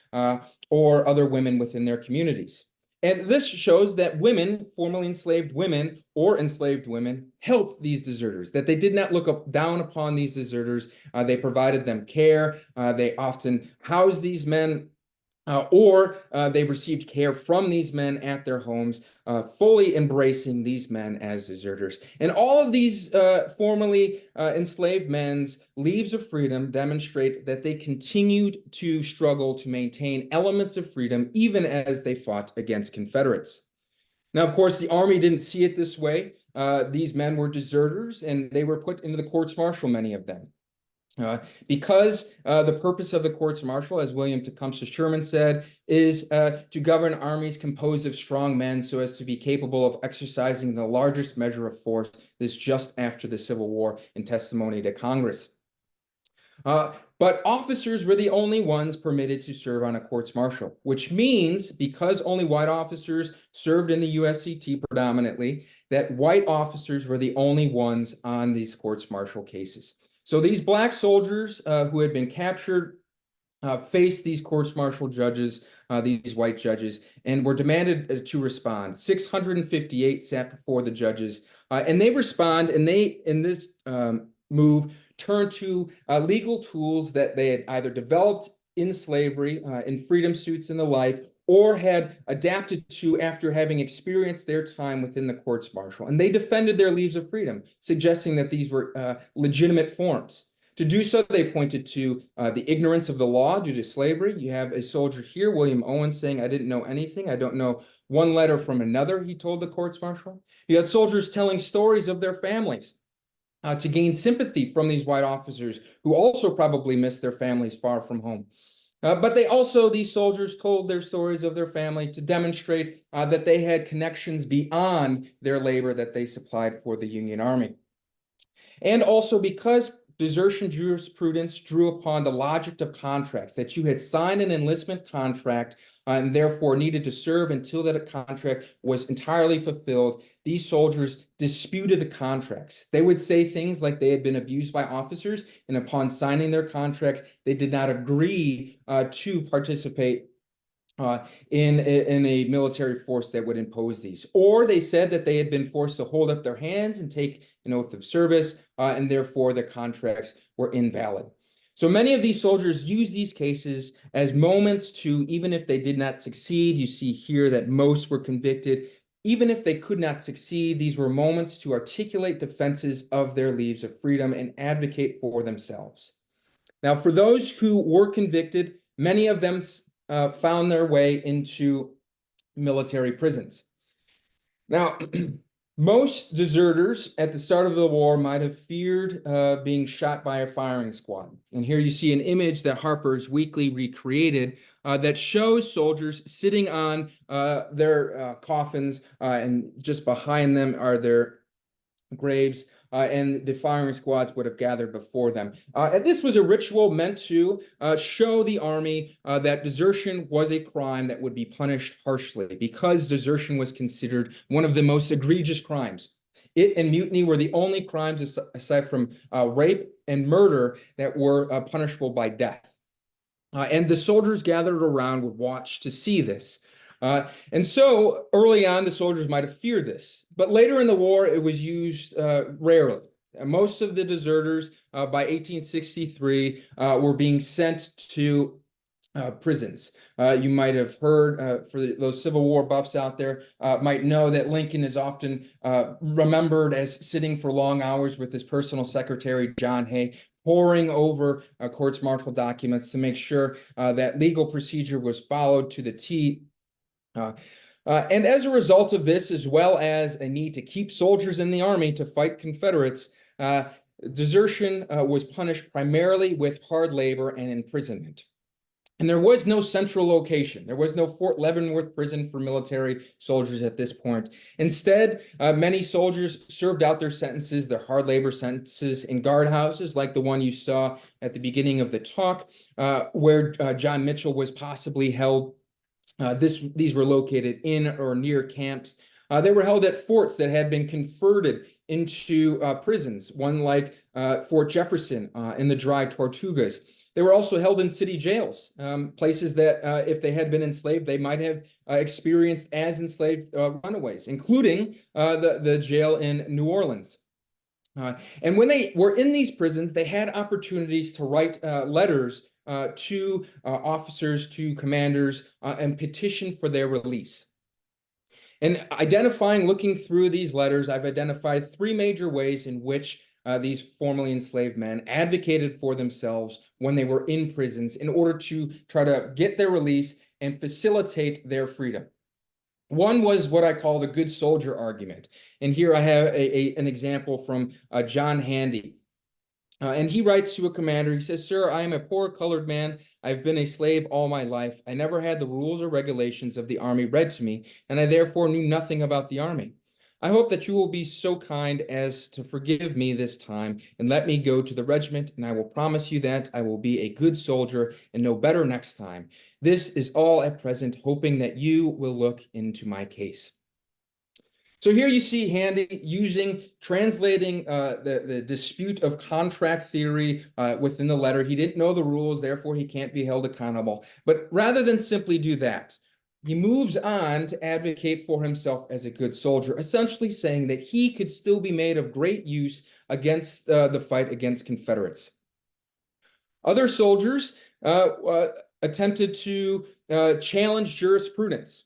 or other women within their communities. And this shows that women, formerly enslaved women or enslaved women, helped these deserters, that they did not look down upon these deserters. They provided them care. They often housed these men, or they received care from these men at their homes, fully embracing these men as deserters. And all of these formerly enslaved men's leaves of freedom demonstrate that they continued to struggle to maintain elements of freedom even as they fought against Confederates. Now, of course, the Army didn't see it this way. These men were deserters, and they were put into the courts-martial, many of them. Because the purpose of the courts-martial, as William Tecumseh Sherman said, is to govern armies composed of strong men so as to be capable of exercising the largest measure of force. This just after the Civil War in testimony to Congress. But officers were the only ones permitted to serve on a courts-martial, which means because only white officers served in the USCT predominantly, that white officers were the only ones on these courts-martial cases. So these Black soldiers who had been captured faced these court-martial judges, these white judges, and were demanded to respond. 658 sat before the judges, and they respond, and they, in this move, turn to legal tools that they had either developed in slavery, in freedom suits and the like, or had adapted to after having experienced their time within the courts martial. And they defended their leaves of freedom, suggesting that these were legitimate forms. To do so, they pointed to the ignorance of the law due to slavery. You have a soldier here, William Owen, saying, "I didn't know anything. I don't know one letter from another," he told the courts martial. You had soldiers telling stories of their families to gain sympathy from these white officers who also probably missed their families far from home. But they also, these soldiers told their stories of their family to demonstrate that they had connections beyond their labor that they supplied for the Union Army. And also because desertion jurisprudence drew upon the logic of contracts, that you had signed an enlistment contract and therefore needed to serve until that contract was entirely fulfilled, these soldiers disputed the contracts. They would say things like they had been abused by officers, and upon signing their contracts, they did not agree to participate in a military force that would impose these. Or they said that they had been forced to hold up their hands and take an oath of service, and therefore the contracts were invalid. So many of these soldiers use these cases as moments to, even if they did not succeed, you see here that most were convicted, even if they could not succeed, these were moments to articulate defenses of their leaves of freedom and advocate for themselves. Now, for those who were convicted, many of them found their way into military prisons. Now, most deserters at the start of the war might have feared being shot by a firing squad. And here you see an image that Harper's Weekly recreated that shows soldiers sitting on their coffins, and just behind them are their graves, and the firing squads would have gathered before them. And this was a ritual meant to show the army that desertion was a crime that would be punished harshly, because desertion was considered one of the most egregious crimes. It and mutiny were the only crimes, aside from rape and murder, that were punishable by death. And the soldiers gathered around would watch to see this. And so early on, the soldiers might have feared this, but later in the war, it was used rarely. Most of the deserters by 1863 were being sent to prisons. You might have heard, for those Civil War buffs out there, might know that Lincoln is often remembered as sitting for long hours with his personal secretary, John Hay, poring over courts-martial documents to make sure that legal procedure was followed to the T. And as a result of this, as well as a need to keep soldiers in the army to fight Confederates, desertion was punished primarily with hard labor and imprisonment. And there was no central location. There was no Fort Leavenworth prison for military soldiers at this point. Instead, many soldiers served out their sentences, their hard labor sentences, in guardhouses like the one you saw at the beginning of the talk, where John Mitchell was possibly held. These were located in or near camps. They were held at forts that had been converted into prisons, one like Fort Jefferson in the Dry Tortugas. They were also held in city jails, places that if they had been enslaved, they might have experienced as enslaved runaways, including the jail in New Orleans. And when they were in these prisons, they had opportunities to write letters to officers, to commanders, and petition for their release. And looking through these letters, I've identified three major ways in which these formerly enslaved men advocated for themselves when they were in prisons in order to try to get their release and facilitate their freedom. One was what I call the good soldier argument. And here I have an example from John Handy. And he writes to a commander, he says, "Sir, I am a poor colored man. I've been a slave all my life. I never had the rules or regulations of the army read to me, and I therefore knew nothing about the army. I hope that you will be so kind as to forgive me this time and let me go to the regiment, and I will promise you that I will be a good soldier and know better next time. This is all at present, hoping that you will look into my case." So here you see Handy translating the dispute of contract theory within the letter. He didn't know the rules, therefore he can't be held accountable. But rather than simply do that, he moves on to advocate for himself as a good soldier, essentially saying that he could still be made of great use against the fight against Confederates. Other soldiers attempted to challenge jurisprudence.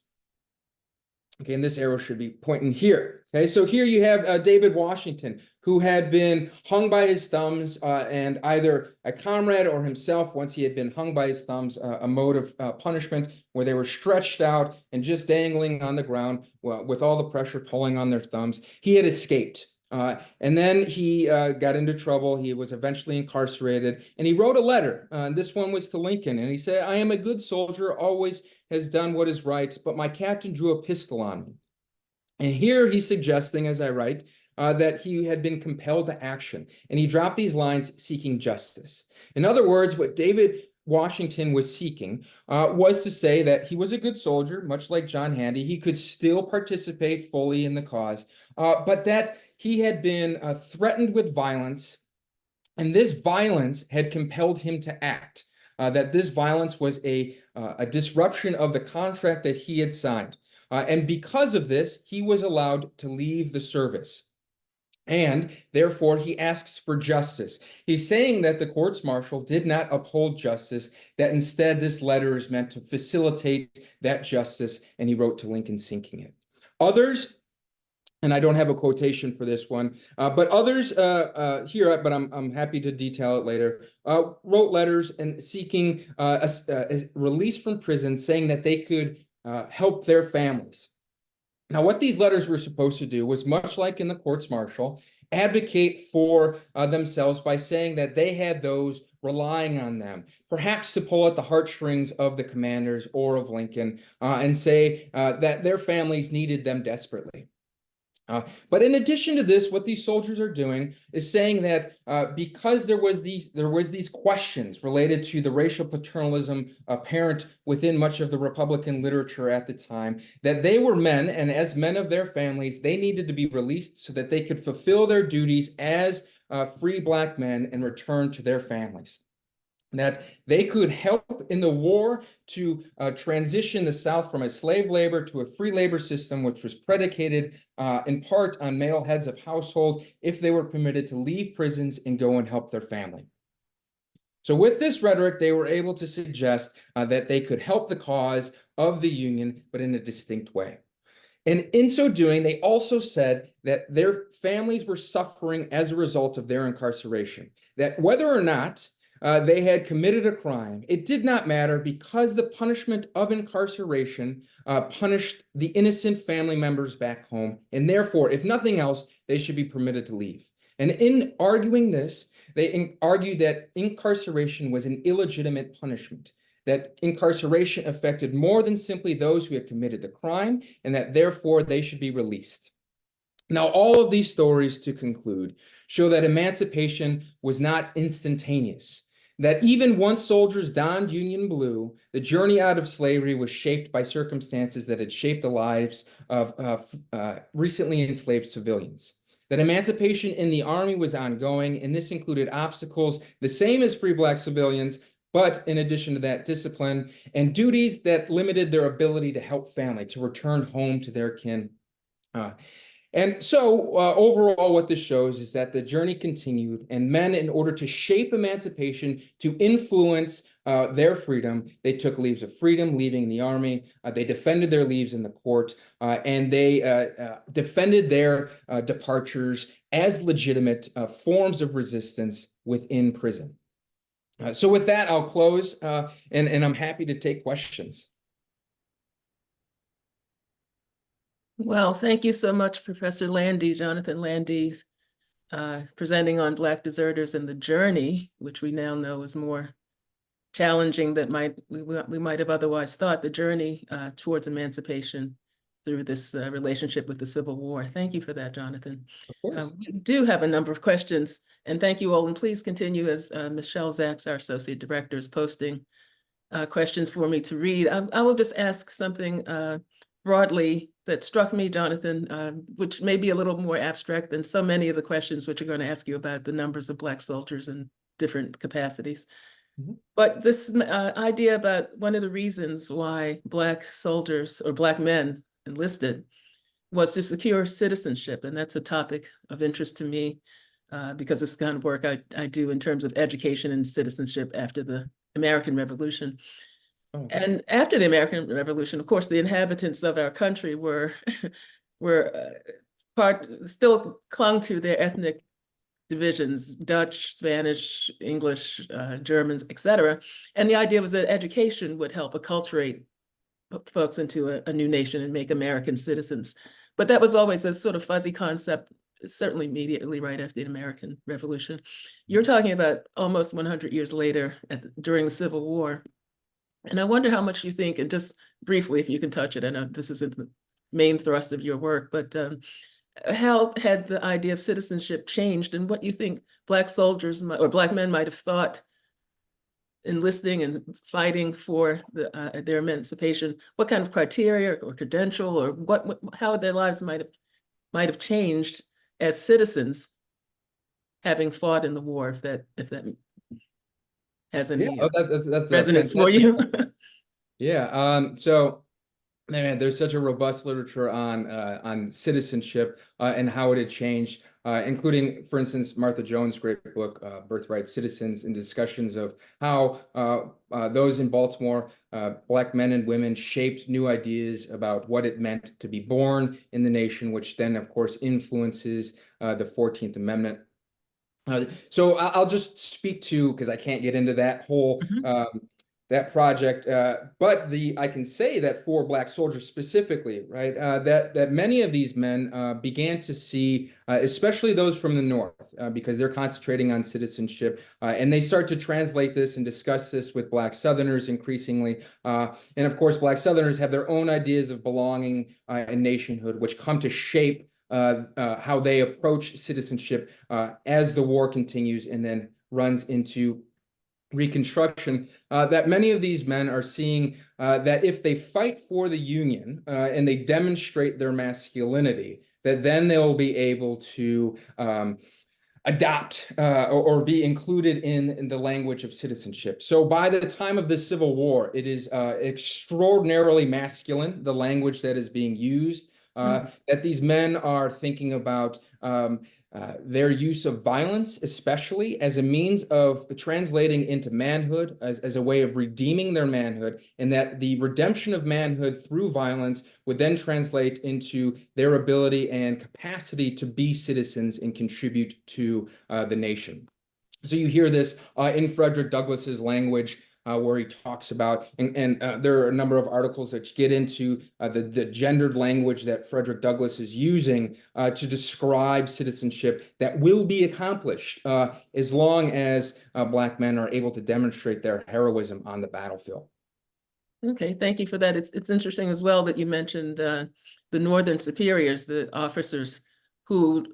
Okay, and this arrow should be pointing here. Okay, so here you have David Washington, who had been hung by his thumbs, and either a comrade or himself, once he had been hung by his thumbs, a mode of punishment where they were stretched out and just dangling on the ground, well, with all the pressure pulling on their thumbs. He had escaped. And then he got into trouble. He was eventually incarcerated, and he wrote a letter. This one was to Lincoln, and he said, "I am a good soldier, always has done what is right, but my captain drew a pistol on me." And here he's suggesting, as I write, that he had been compelled to action, and he dropped these lines seeking justice. In other words, what David Washington was seeking was to say that he was a good soldier, much like John Handy. He could still participate fully in the cause, but that he had been threatened with violence, and this violence had compelled him to act. That this violence was a disruption of the contract that he had signed. And because of this, he was allowed to leave the service. And therefore, he asks for justice. He's saying that the courts-martial did not uphold justice, that instead this letter is meant to facilitate that justice, and he wrote to Lincoln seeking it. Others, and I don't have a quotation for this one, but others here, but I'm happy to detail it later, wrote letters and seeking a release from prison, saying that they could help their families. Now, what these letters were supposed to do was, much like in the courts-martial, advocate for themselves by saying that they had those relying on them, perhaps to pull at the heartstrings of the commanders or of Lincoln, and say that their families needed them desperately. But in addition to this, what these soldiers are doing is saying that because there was these questions related to the racial paternalism apparent within much of the Republican literature at the time, that they were men, and as men of their families, they needed to be released so that they could fulfill their duties as free Black men and return to their families. That they could help in the war to transition the South from a slave labor to a free labor system, which was predicated in part on male heads of household, if they were permitted to leave prisons and go and help their family. So with this rhetoric, they were able to suggest that they could help the cause of the Union, but in a distinct way. And in so doing, they also said that their families were suffering as a result of their incarceration, that whether or not they had committed a crime, it did not matter, because the punishment of incarceration punished the innocent family members back home, and therefore, if nothing else, they should be permitted to leave. And in arguing this, they argued that incarceration was an illegitimate punishment, that incarceration affected more than simply those who had committed the crime, and that therefore they should be released. Now, all of these stories, to conclude, show that emancipation was not instantaneous, that even once soldiers donned Union blue, the journey out of slavery was shaped by circumstances that had shaped the lives of recently enslaved civilians. That emancipation in the Army was ongoing, and this included obstacles the same as free Black civilians, but in addition to that, discipline and duties that limited their ability to help family, to return home to their kin. And so overall, what this shows is that the journey continued, and men, in order to shape emancipation, to influence their freedom, they took leaves of freedom, leaving the Army. They defended their leaves in the court, and they defended their departures as legitimate forms of resistance within prison. So with that, I'll close, and I'm happy to take questions. Well, thank you so much, Professor Lande, Jonathan Lande, presenting on Black deserters and the journey, which we now know is more challenging than we might have otherwise thought, the journey towards emancipation through this relationship with the Civil War. Thank you for that, Jonathan. Of course. We do have a number of questions, and thank you all. And please continue, as Michelle Zaks, our Associate Director, is posting questions for me to read. I will just ask something broadly that struck me, Jonathan, which may be a little more abstract than so many of the questions which are going to ask you about the numbers of Black soldiers in different capacities. Mhm. But this idea about one of the reasons why Black soldiers or Black men enlisted was to secure citizenship. And that's a topic of interest to me because it's the kind of work I do in terms of education and citizenship after the American Revolution. Oh, And after the American Revolution, of course, the inhabitants of our country were still clung to their ethnic divisions, Dutch, Spanish, English, Germans, etc. And the idea was that education would help acculturate folks into a new nation and make American citizens. But that was always a sort of fuzzy concept, certainly immediately right after the American Revolution. You're talking about almost 100 years later during the Civil War. And I wonder how much you think, and just briefly, if you can touch it, I know this isn't the main thrust of your work, but how had the idea of citizenship changed and what you think Black soldiers or Black men might have thought enlisting and fighting for their emancipation, what kind of criteria or credential or how their lives might have changed as citizens having fought in the war, if that has any that's resonance for fantastic. you. Yeah. So, man, there's such a robust literature on citizenship and how it had changed, including, for instance, Martha Jones' great book, Birthright Citizens, and discussions of how those in Baltimore, Black men and women, shaped new ideas about what it meant to be born in the nation, which then, of course, influences the 14th Amendment. So I'll just speak to, because I can't get into that whole that project, but I can say that for Black soldiers specifically, right, that many of these men began to see, especially those from the North, because they're concentrating on citizenship, and they start to translate this and discuss this with Black Southerners increasingly, and of course, Black Southerners have their own ideas of belonging and nationhood, which come to shape how they approach citizenship as the war continues and then runs into Reconstruction, that many of these men are seeing that if they fight for the Union and they demonstrate their masculinity, that then they'll be able to adopt or be included in the language of citizenship. So by the time of the Civil War, it is extraordinarily masculine, the language that is being used, that these men are thinking about their use of violence, especially as a means of translating into manhood, as a way of redeeming their manhood, and that the redemption of manhood through violence would then translate into their ability and capacity to be citizens and contribute to the nation. So you hear this in Frederick Douglass's language, where he talks about, and there are a number of articles that get into the gendered language that Frederick Douglass is using to describe citizenship that will be accomplished as long as Black men are able to demonstrate their heroism on the battlefield. Okay, thank you for that. It's interesting as well that you mentioned the Northern superiors, the officers who,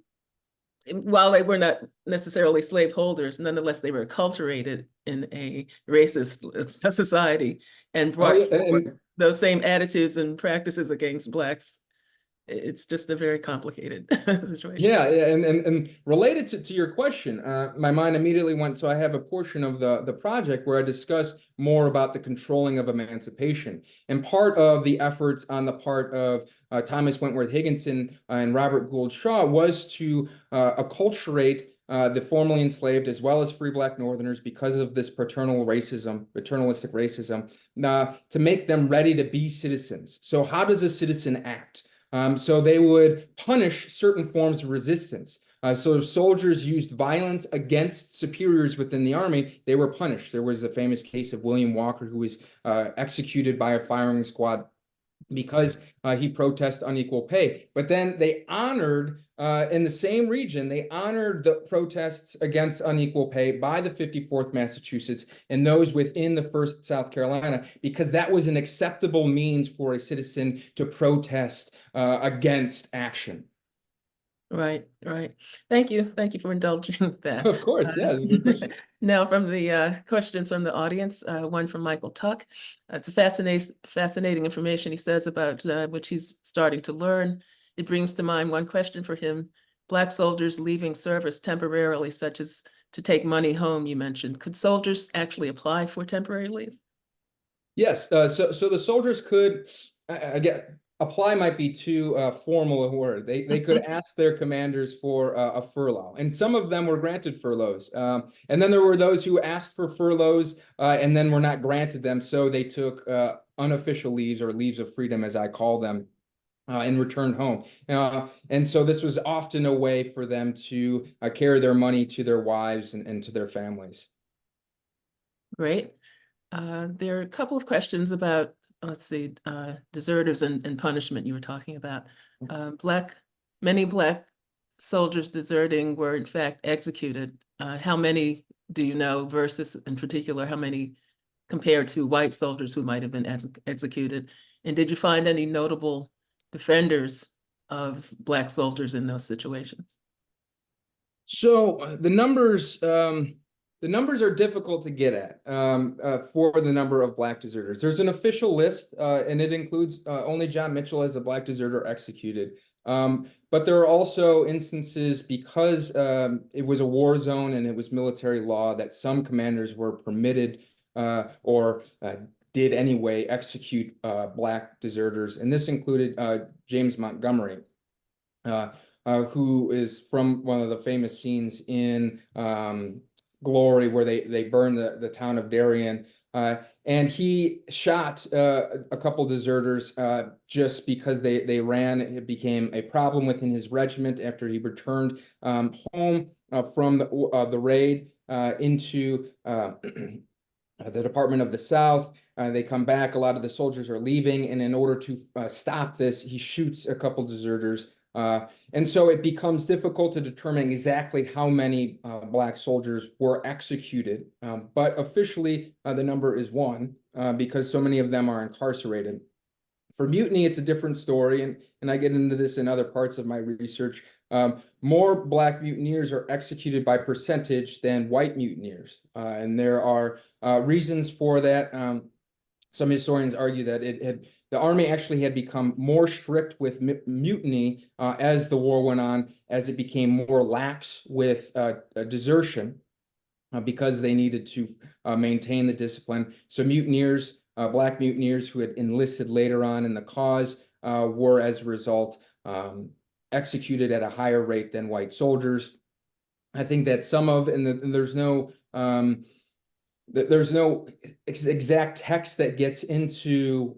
while they were not necessarily slaveholders, nonetheless, they were acculturated in a racist society and brought forward those same attitudes and practices against Blacks. It's just a very complicated situation. Yeah, and related to your question, my mind immediately went, so I have a portion of the project where I discuss more about the controlling of emancipation. And part of the efforts on the part of Thomas Wentworth Higginson and Robert Gould Shaw was to acculturate the formerly enslaved as well as free Black Northerners because of this paternalistic racism, to make them ready to be citizens. So how does a citizen act? So they would punish certain forms of resistance. So if soldiers used violence against superiors within the army, they were punished. There was a famous case of William Walker, who was executed by a firing squad because he protested unequal pay. But then they honored, in the same region, they honored the protests against unequal pay by the 54th Massachusetts and those within the 1st South Carolina, because that was an acceptable means for a citizen to protest against action. Right, right. Thank you for indulging that. Of course, yeah, it's a good question. Now, from the questions from the audience, one from Michael Tuck. It's a fascinating information he says about which he's starting to learn. It brings to mind one question for him. Black soldiers leaving service temporarily, such as to take money home, you mentioned. Could soldiers actually apply for temporary leave? Yes, so the soldiers could, again, apply might be too formal a word. They could ask their commanders for a furlough, and some of them were granted furloughs. And then there were those who asked for furloughs and then were not granted them, so they took unofficial leaves, or leaves of freedom, as I call them, and returned home. And so this was often a way for them to carry their money to their wives and to their families. Great. There are a couple of questions about, let's see, deserters and punishment you were talking about. Many Black soldiers deserting were in fact executed. How many do you know, versus in particular, how many compared to white soldiers who might have been executed? And did you find any notable defenders of Black soldiers in those situations? So the numbers are difficult to get at for the number of Black deserters. There's an official list, and it includes only John Mitchell as a Black deserter executed. But there are also instances, because it was a war zone and it was military law, that some commanders were permitted or did anyway execute Black deserters. And this included James Montgomery, who is from one of the famous scenes in Glory, where they burn the town of Darien. And he shot a couple deserters just because they ran. It became a problem within his regiment after he returned home from the raid into the Department of the South. They come back, a lot of the soldiers are leaving, and in order to stop this, he shoots a couple deserters. And so it becomes difficult to determine exactly how many Black soldiers were executed, but officially the number is one, because so many of them are incarcerated. For mutiny, it's a different story, and I get into this in other parts of my research. More Black mutineers are executed by percentage than white mutineers, and there are reasons for that. Some historians argue that the Army actually had become more strict with mutiny as the war went on, as it became more lax with desertion, because they needed to maintain the discipline. So mutineers, Black mutineers who had enlisted later on in the cause, were as a result executed at a higher rate than white soldiers. I think that some of, and there's no exact text that gets into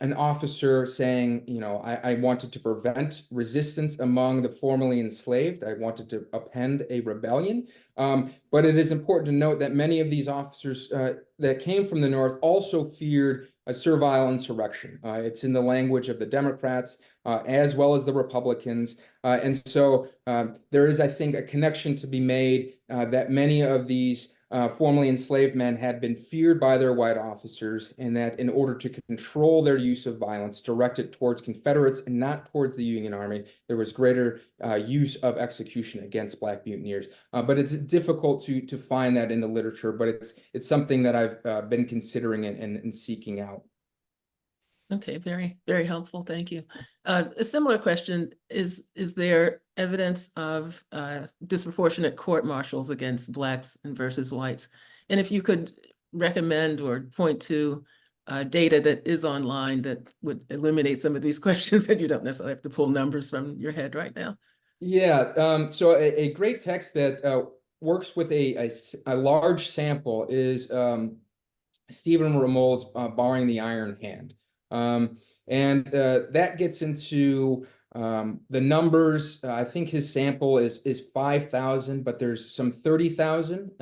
an officer saying, you know, I wanted to prevent resistance among the formerly enslaved. I wanted to append a rebellion. But it is important to note that many of these officers that came from the North also feared a servile insurrection. It's in the language of the Democrats as well as the Republicans. And so there is, I think, a connection to be made that many of these formerly enslaved men had been feared by their white officers, and that in order to control their use of violence, direct it towards Confederates and not towards the Union Army, there was greater use of execution against Black mutineers. But it's difficult to find that in the literature, but it's something that I've been considering and seeking out. Okay, very, very helpful. Thank you. A similar question is there evidence of disproportionate court martials against Blacks and versus whites? And if you could recommend or point to data that is online that would eliminate some of these questions that you don't necessarily have to pull numbers from your head right now. Yeah, so a great text that works with a large sample is Stephen Ramold's Barring the Iron Hand. And that gets into the numbers. I think his sample is 5,000, but there's some 30,000,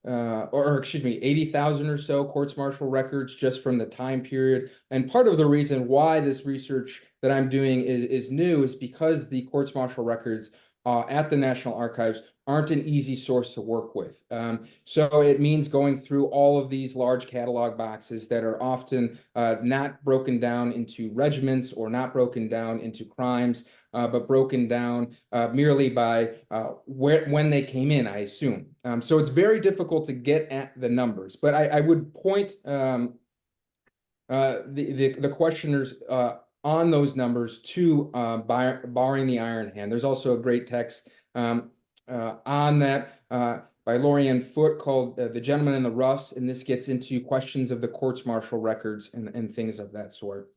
or excuse me, 80,000 or so courts-martial records just from the time period. And part of the reason why this research that I'm doing is new is because the courts-martial records at the National Archives aren't an easy source to work with. So it means going through all of these large catalog boxes that are often not broken down into regiments or not broken down into crimes, but broken down merely by when they came in, I assume. So it's very difficult to get at the numbers. But I would point the questioners on those numbers to Barring the Iron Hand. There's also a great text on that by Lorianne Foote called The Gentleman in the Roughs, and this gets into questions of the courts-martial records and things of that sort.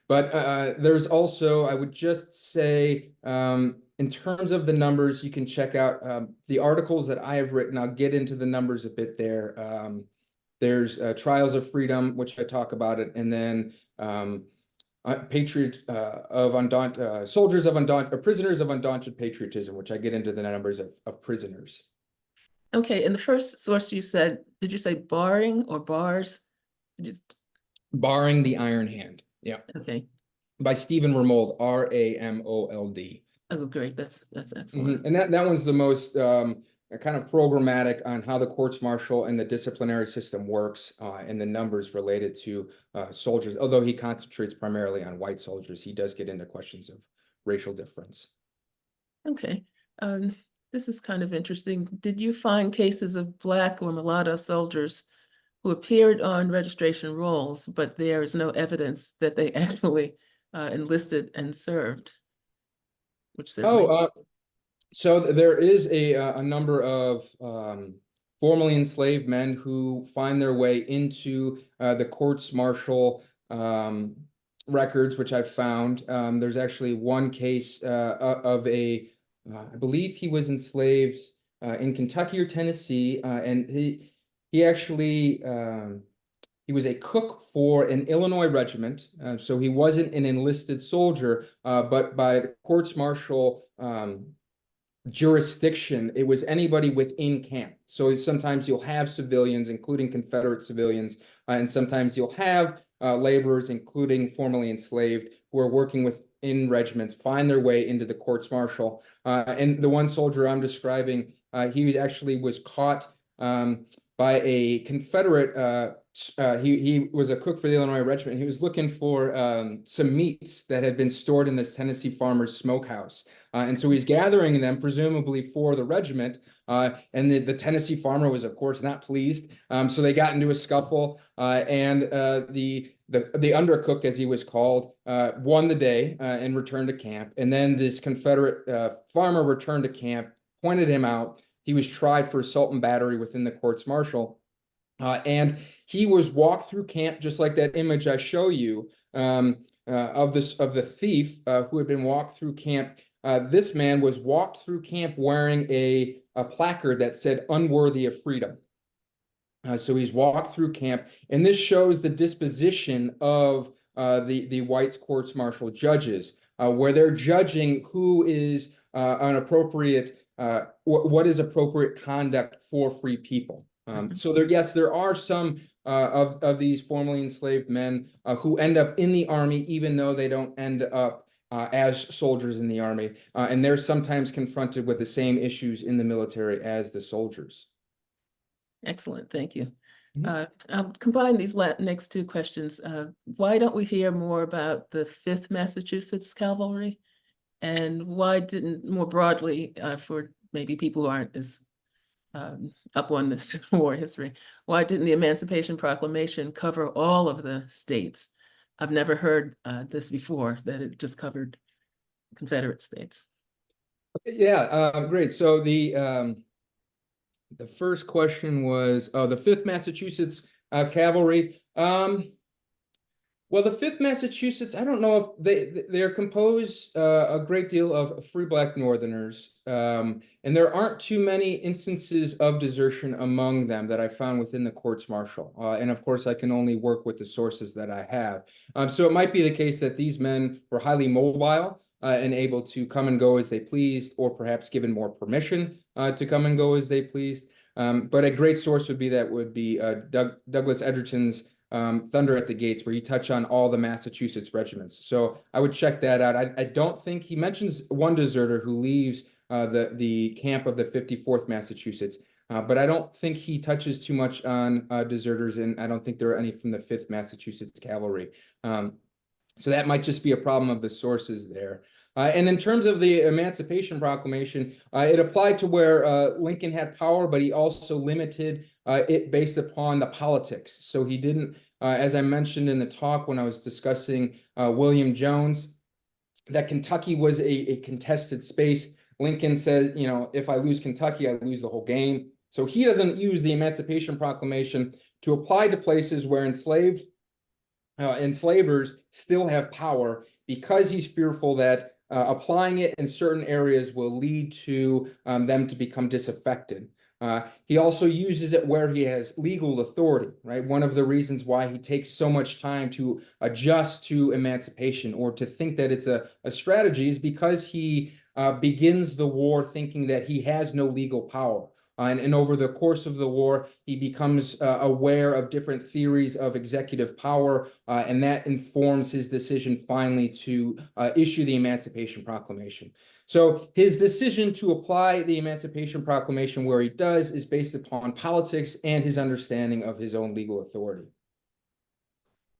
But there's also, I would just say, in terms of the numbers, you can check out the articles that I have written. I'll get into the numbers a bit there. There's Trials of Freedom, which I talk about it, and then Patriot of Undaunted Soldiers of Undaunted Prisoners of Undaunted Patriotism, which I get into the numbers of prisoners. Okay, in the first source you said, did you say barring or bars? Just Barring the Iron Hand. Yeah. okay. By Stephen Ramold, Ramold. Oh, great. That's excellent. And that one's the most kind of programmatic on how the courts-martial and the disciplinary system works, and the numbers related to soldiers. Although he concentrates primarily on white soldiers, he does get into questions of racial difference. Okay. This is kind of interesting. Did you find cases of Black or mulatto soldiers who appeared on registration rolls, but there is no evidence that they actually enlisted and served? Which certainly. So there is a number of formerly enslaved men who find their way into the courts-martial records, which I've found. There's actually one case of I believe he was enslaved in Kentucky or Tennessee, and he actually he was a cook for an Illinois regiment, so he wasn't an enlisted soldier, but by the courts-martial jurisdiction, it was anybody within camp. So sometimes you'll have civilians, including Confederate civilians, and sometimes you'll have laborers, including formerly enslaved, who are working within regiments, find their way into the courts-martial. And the one soldier I'm describing, he actually was caught by a Confederate. He was a cook for the Illinois regiment. He was looking for some meats that had been stored in this Tennessee farmer's smokehouse. And so he's gathering them, presumably for the regiment. And the Tennessee farmer was, of course, not pleased. So they got into a scuffle, and the undercook, as he was called, won the day and returned to camp. And then this Confederate farmer returned to camp, pointed him out. He was tried for assault and battery within the courts-martial. And he was walked through camp, just like that image I show you of the thief who had been walked through camp. This man was walked through camp wearing a placard that said "Unworthy of Freedom." So he's walked through camp, and this shows the disposition of the whites courts-martial judges, where they're judging who is an appropriate, what is appropriate conduct for free people. So there are some of these formerly enslaved men who end up in the army, even though they don't end up as soldiers in the army, and they're sometimes confronted with the same issues in the military as the soldiers. Excellent, thank you. I'll combine these next two questions. Why don't we hear more about the 5th Massachusetts Cavalry? And why didn't, more broadly, for maybe people who aren't as up on this war history, why didn't the Emancipation Proclamation cover all of the states? I've never heard this before, that it just covered Confederate states. Yeah, great. So the first question was the 5th Massachusetts Cavalry. Well, the 5th Massachusetts, I don't know if they're composed a great deal of free Black Northerners, and there aren't too many instances of desertion among them that I found within the courts-martial. And of course, I can only work with the sources that I have. So it might be the case that these men were highly mobile and able to come and go as they pleased, or perhaps given more permission to come and go as they pleased. But a great source would be Douglas Edgerton's Thunder at the Gates, where you touch on all the Massachusetts regiments. So I would check that out. I don't think he mentions one deserter who leaves the camp of the 54th Massachusetts. But I don't think he touches too much on deserters, and I don't think there are any from the 5th Massachusetts Cavalry. So that might just be a problem of the sources there. And in terms of the Emancipation Proclamation, it applied to where Lincoln had power, but he also limited it based upon the politics. So he didn't, as I mentioned in the talk when I was discussing William Jones, that Kentucky was a contested space. Lincoln said, you know, if I lose Kentucky, I lose the whole game. So he doesn't use the Emancipation Proclamation to apply to places where enslavers still have power, because he's fearful that applying it in certain areas will lead to them to become disaffected. He also uses it where he has legal authority, right? One of the reasons why he takes so much time to adjust to emancipation or to think that it's a strategy is because he begins the war thinking that he has no legal power. And over the course of the war, he becomes aware of different theories of executive power, and that informs his decision finally to issue the Emancipation Proclamation. So his decision to apply the Emancipation Proclamation where he does is based upon politics and his understanding of his own legal authority.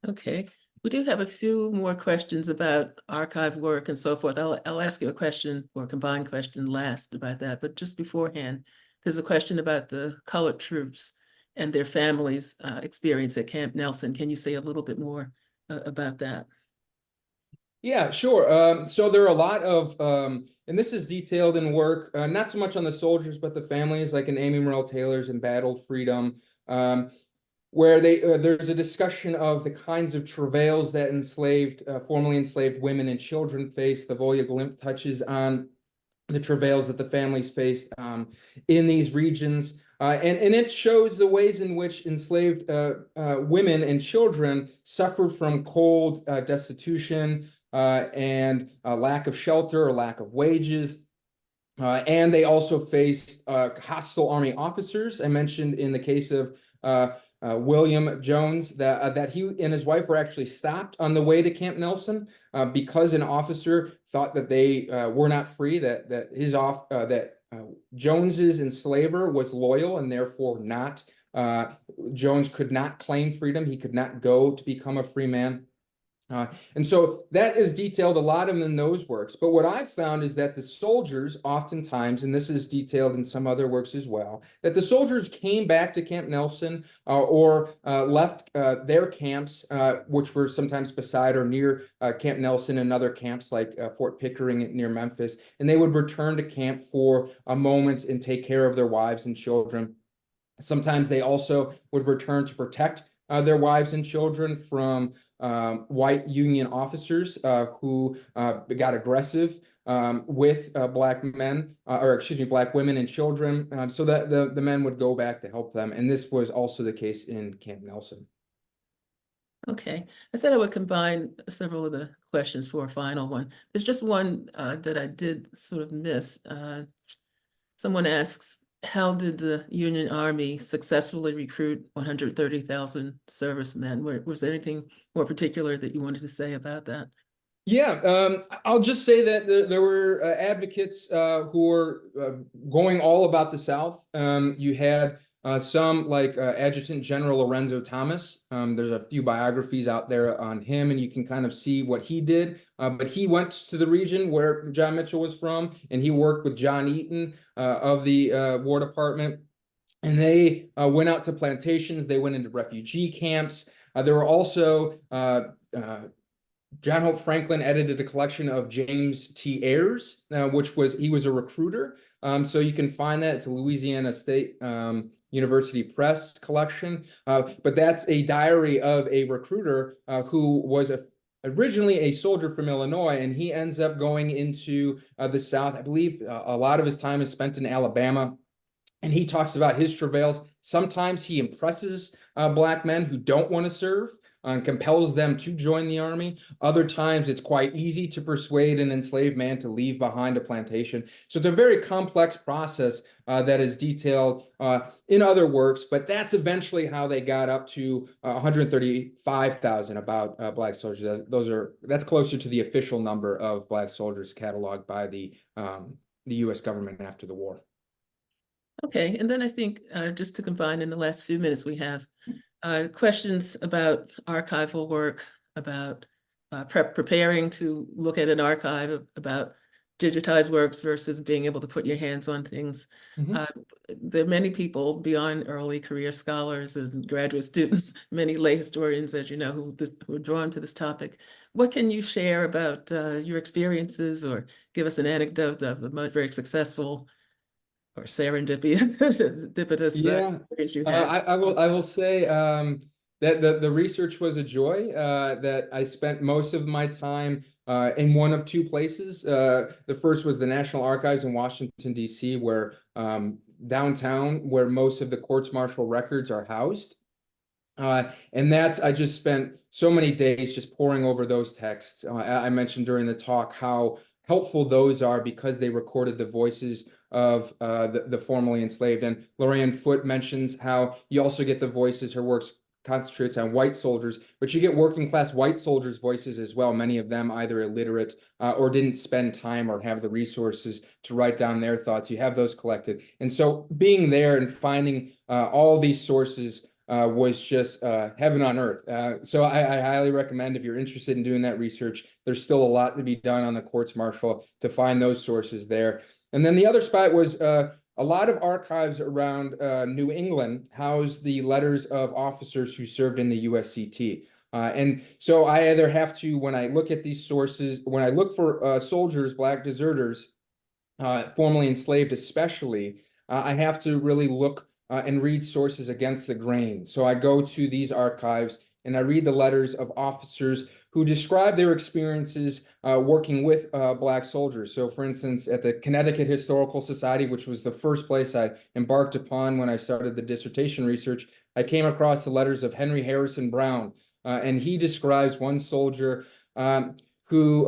Okay, we do have a few more questions about archive work and so forth. I'll ask you a question or a combined question last about that, but just beforehand, there's a question about the colored troops and their families' experience at Camp Nelson. Can you say a little bit more about that? Yeah, sure. So there are a lot of, and this is detailed in work, not so much on the soldiers, but the families, like in Amy Morrell Taylor's Embattled Freedom, where there's a discussion of the kinds of travails that formerly enslaved women and children face. The Volja Glimpse touches on the travails that the families faced in these regions. And it shows the ways in which enslaved women and children suffered from cold, destitution, and lack of shelter or lack of wages. And they also faced hostile army officers. I mentioned in the case of William Jones that he and his wife were actually stopped on the way to Camp Nelson because an officer thought that they were not free, that Jones's enslaver was loyal and therefore not Jones could not claim freedom. He could not go to become a free man. And so that is detailed a lot in those works. But what I've found is that the soldiers oftentimes, and this is detailed in some other works as well, that the soldiers came back to Camp Nelson or left their camps, which were sometimes beside or near Camp Nelson and other camps like Fort Pickering near Memphis, and they would return to camp for a moment and take care of their wives and children. Sometimes they also would return to protect their wives and children from white Union officers who got aggressive with black men, black women and children, so that the men would go back to help them. And this was also the case in Camp Nelson. Okay, I said I would combine several of the questions for a final one. There's just one that I did sort of miss. Someone asks, how did the Union Army successfully recruit 130,000 servicemen? Was there anything more particular that you wanted to say about that? Yeah, I'll just say that there were advocates who were going all about the South. You had some like Adjutant General Lorenzo Thomas. There's a few biographies out there on him, and you can kind of see what he did. But he went to the region where John Mitchell was from, and he worked with John Eaton of the War Department. And they went out to plantations. They went into refugee camps. There were also John Hope Franklin edited a collection of James T. Ayers, he was a recruiter. So you can find that. It's a Louisiana State University Press collection. But that's a diary of a recruiter who was originally a soldier from Illinois, and he ends up going into the South. I believe a lot of his time is spent in Alabama. And he talks about his travails. Sometimes he impresses black men who don't want to serve and compels them to join the army. Other times it's quite easy to persuade an enslaved man to leave behind a plantation. So it's a very complex process that is detailed in other works, but that's eventually how they got up to 135,000 about black soldiers. That's closer to the official number of black soldiers cataloged by the the U.S. government after the war. Okay, and then I think just to combine in the last few minutes we have questions about archival work, about preparing to look at an archive, about digitized works versus being able to put your hands on things. There are many people beyond early career scholars and graduate students, many lay historians, as you know, who are drawn to this topic. What can you share about your experiences, or give us an anecdote of a very successful or serendipitous Yeah, experience you had? I will say that the research was a joy. That I spent most of my time in one of two places. The first was the National Archives in Washington, D.C., where downtown, where most of the courts-martial records are housed. And I just spent so many days just poring over those texts. I mentioned during the talk how helpful those are because they recorded the voices of the formerly enslaved. And Lorraine Foote mentions how you also get the voices, her works concentrates on white soldiers, but you get working class white soldiers' voices as well, many of them either illiterate or didn't spend time or have the resources to write down their thoughts. You have those collected. And so being there and finding all these sources was just heaven on earth. So I highly recommend, if you're interested in doing that research, there's still a lot to be done on the courts martial to find those sources there. And then the other spot was a lot of archives around New England house the letters of officers who served in the USCT. And so I either have to, when I look at these sources, when I look for soldiers, Black deserters, formerly enslaved especially, I have to really look and read sources against the grain. So I go to these archives and I read the letters of officers who describe their experiences working with Black soldiers. So for instance, at the Connecticut Historical Society, which was the first place I embarked upon when I started the dissertation research, I came across the letters of Henry Harrison Brown. And he describes one soldier who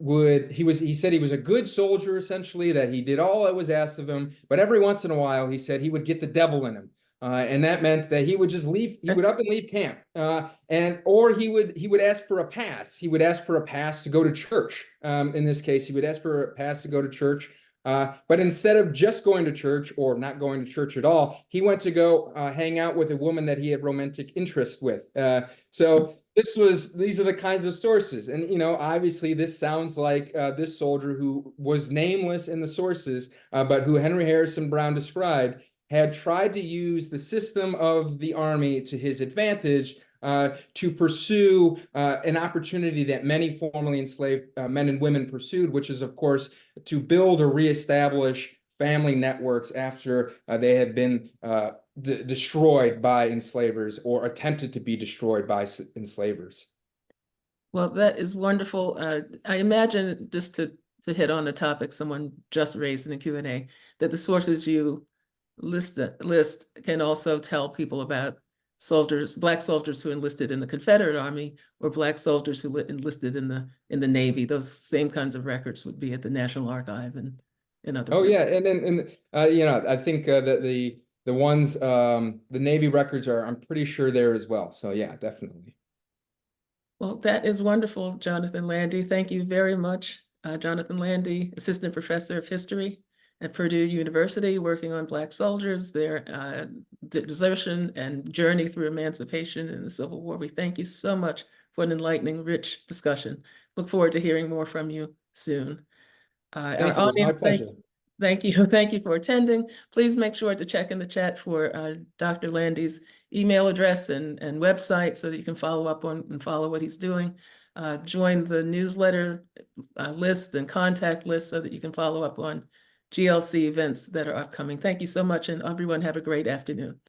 he said he was a good soldier, essentially, that he did all that was asked of him, but every once in a while he said he would get the devil in him. And that meant that he would just leave, he would up and leave camp. Or he would ask for a pass. He would ask for a pass to go to church. In this case, he would ask for a pass to go to church. But instead of just going to church or not going to church at all, he went to go hang out with a woman that he had romantic interest with. So these are the kinds of sources. And, you know, obviously this sounds like this soldier who was nameless in the sources, but who Henry Harrison Brown described, had tried to use the system of the army to his advantage to pursue an opportunity that many formerly enslaved men and women pursued, which is, of course, to build or reestablish family networks after they had been destroyed by enslavers or attempted to be destroyed by enslavers. Well, that is wonderful. I imagine, just to hit on the topic someone just raised in the Q&A, that the sources you list can also tell people about soldiers, Black soldiers who enlisted in the Confederate Army, or Black soldiers who enlisted in the Navy. Those same kinds of records would be at the National Archive and in other places. Yeah, and you know, I think that the ones the Navy records are, I'm pretty sure, there as well. So yeah, definitely. Well, that is wonderful, Jonathan Lande. Thank you very much, Jonathan Lande, Assistant Professor of History at Purdue University, working on Black soldiers, their desertion and journey through emancipation in the Civil War. We thank you so much for an enlightening, rich discussion. Look forward to hearing more from you soon. Our audience, thank you. Thank you for attending. Please make sure to check in the chat for Dr. Lande's email address and website so that you can follow up on and follow what he's doing. Join the newsletter list and contact list so that you can follow up on GLC events that are upcoming. Thank you so much, and everyone have a great afternoon.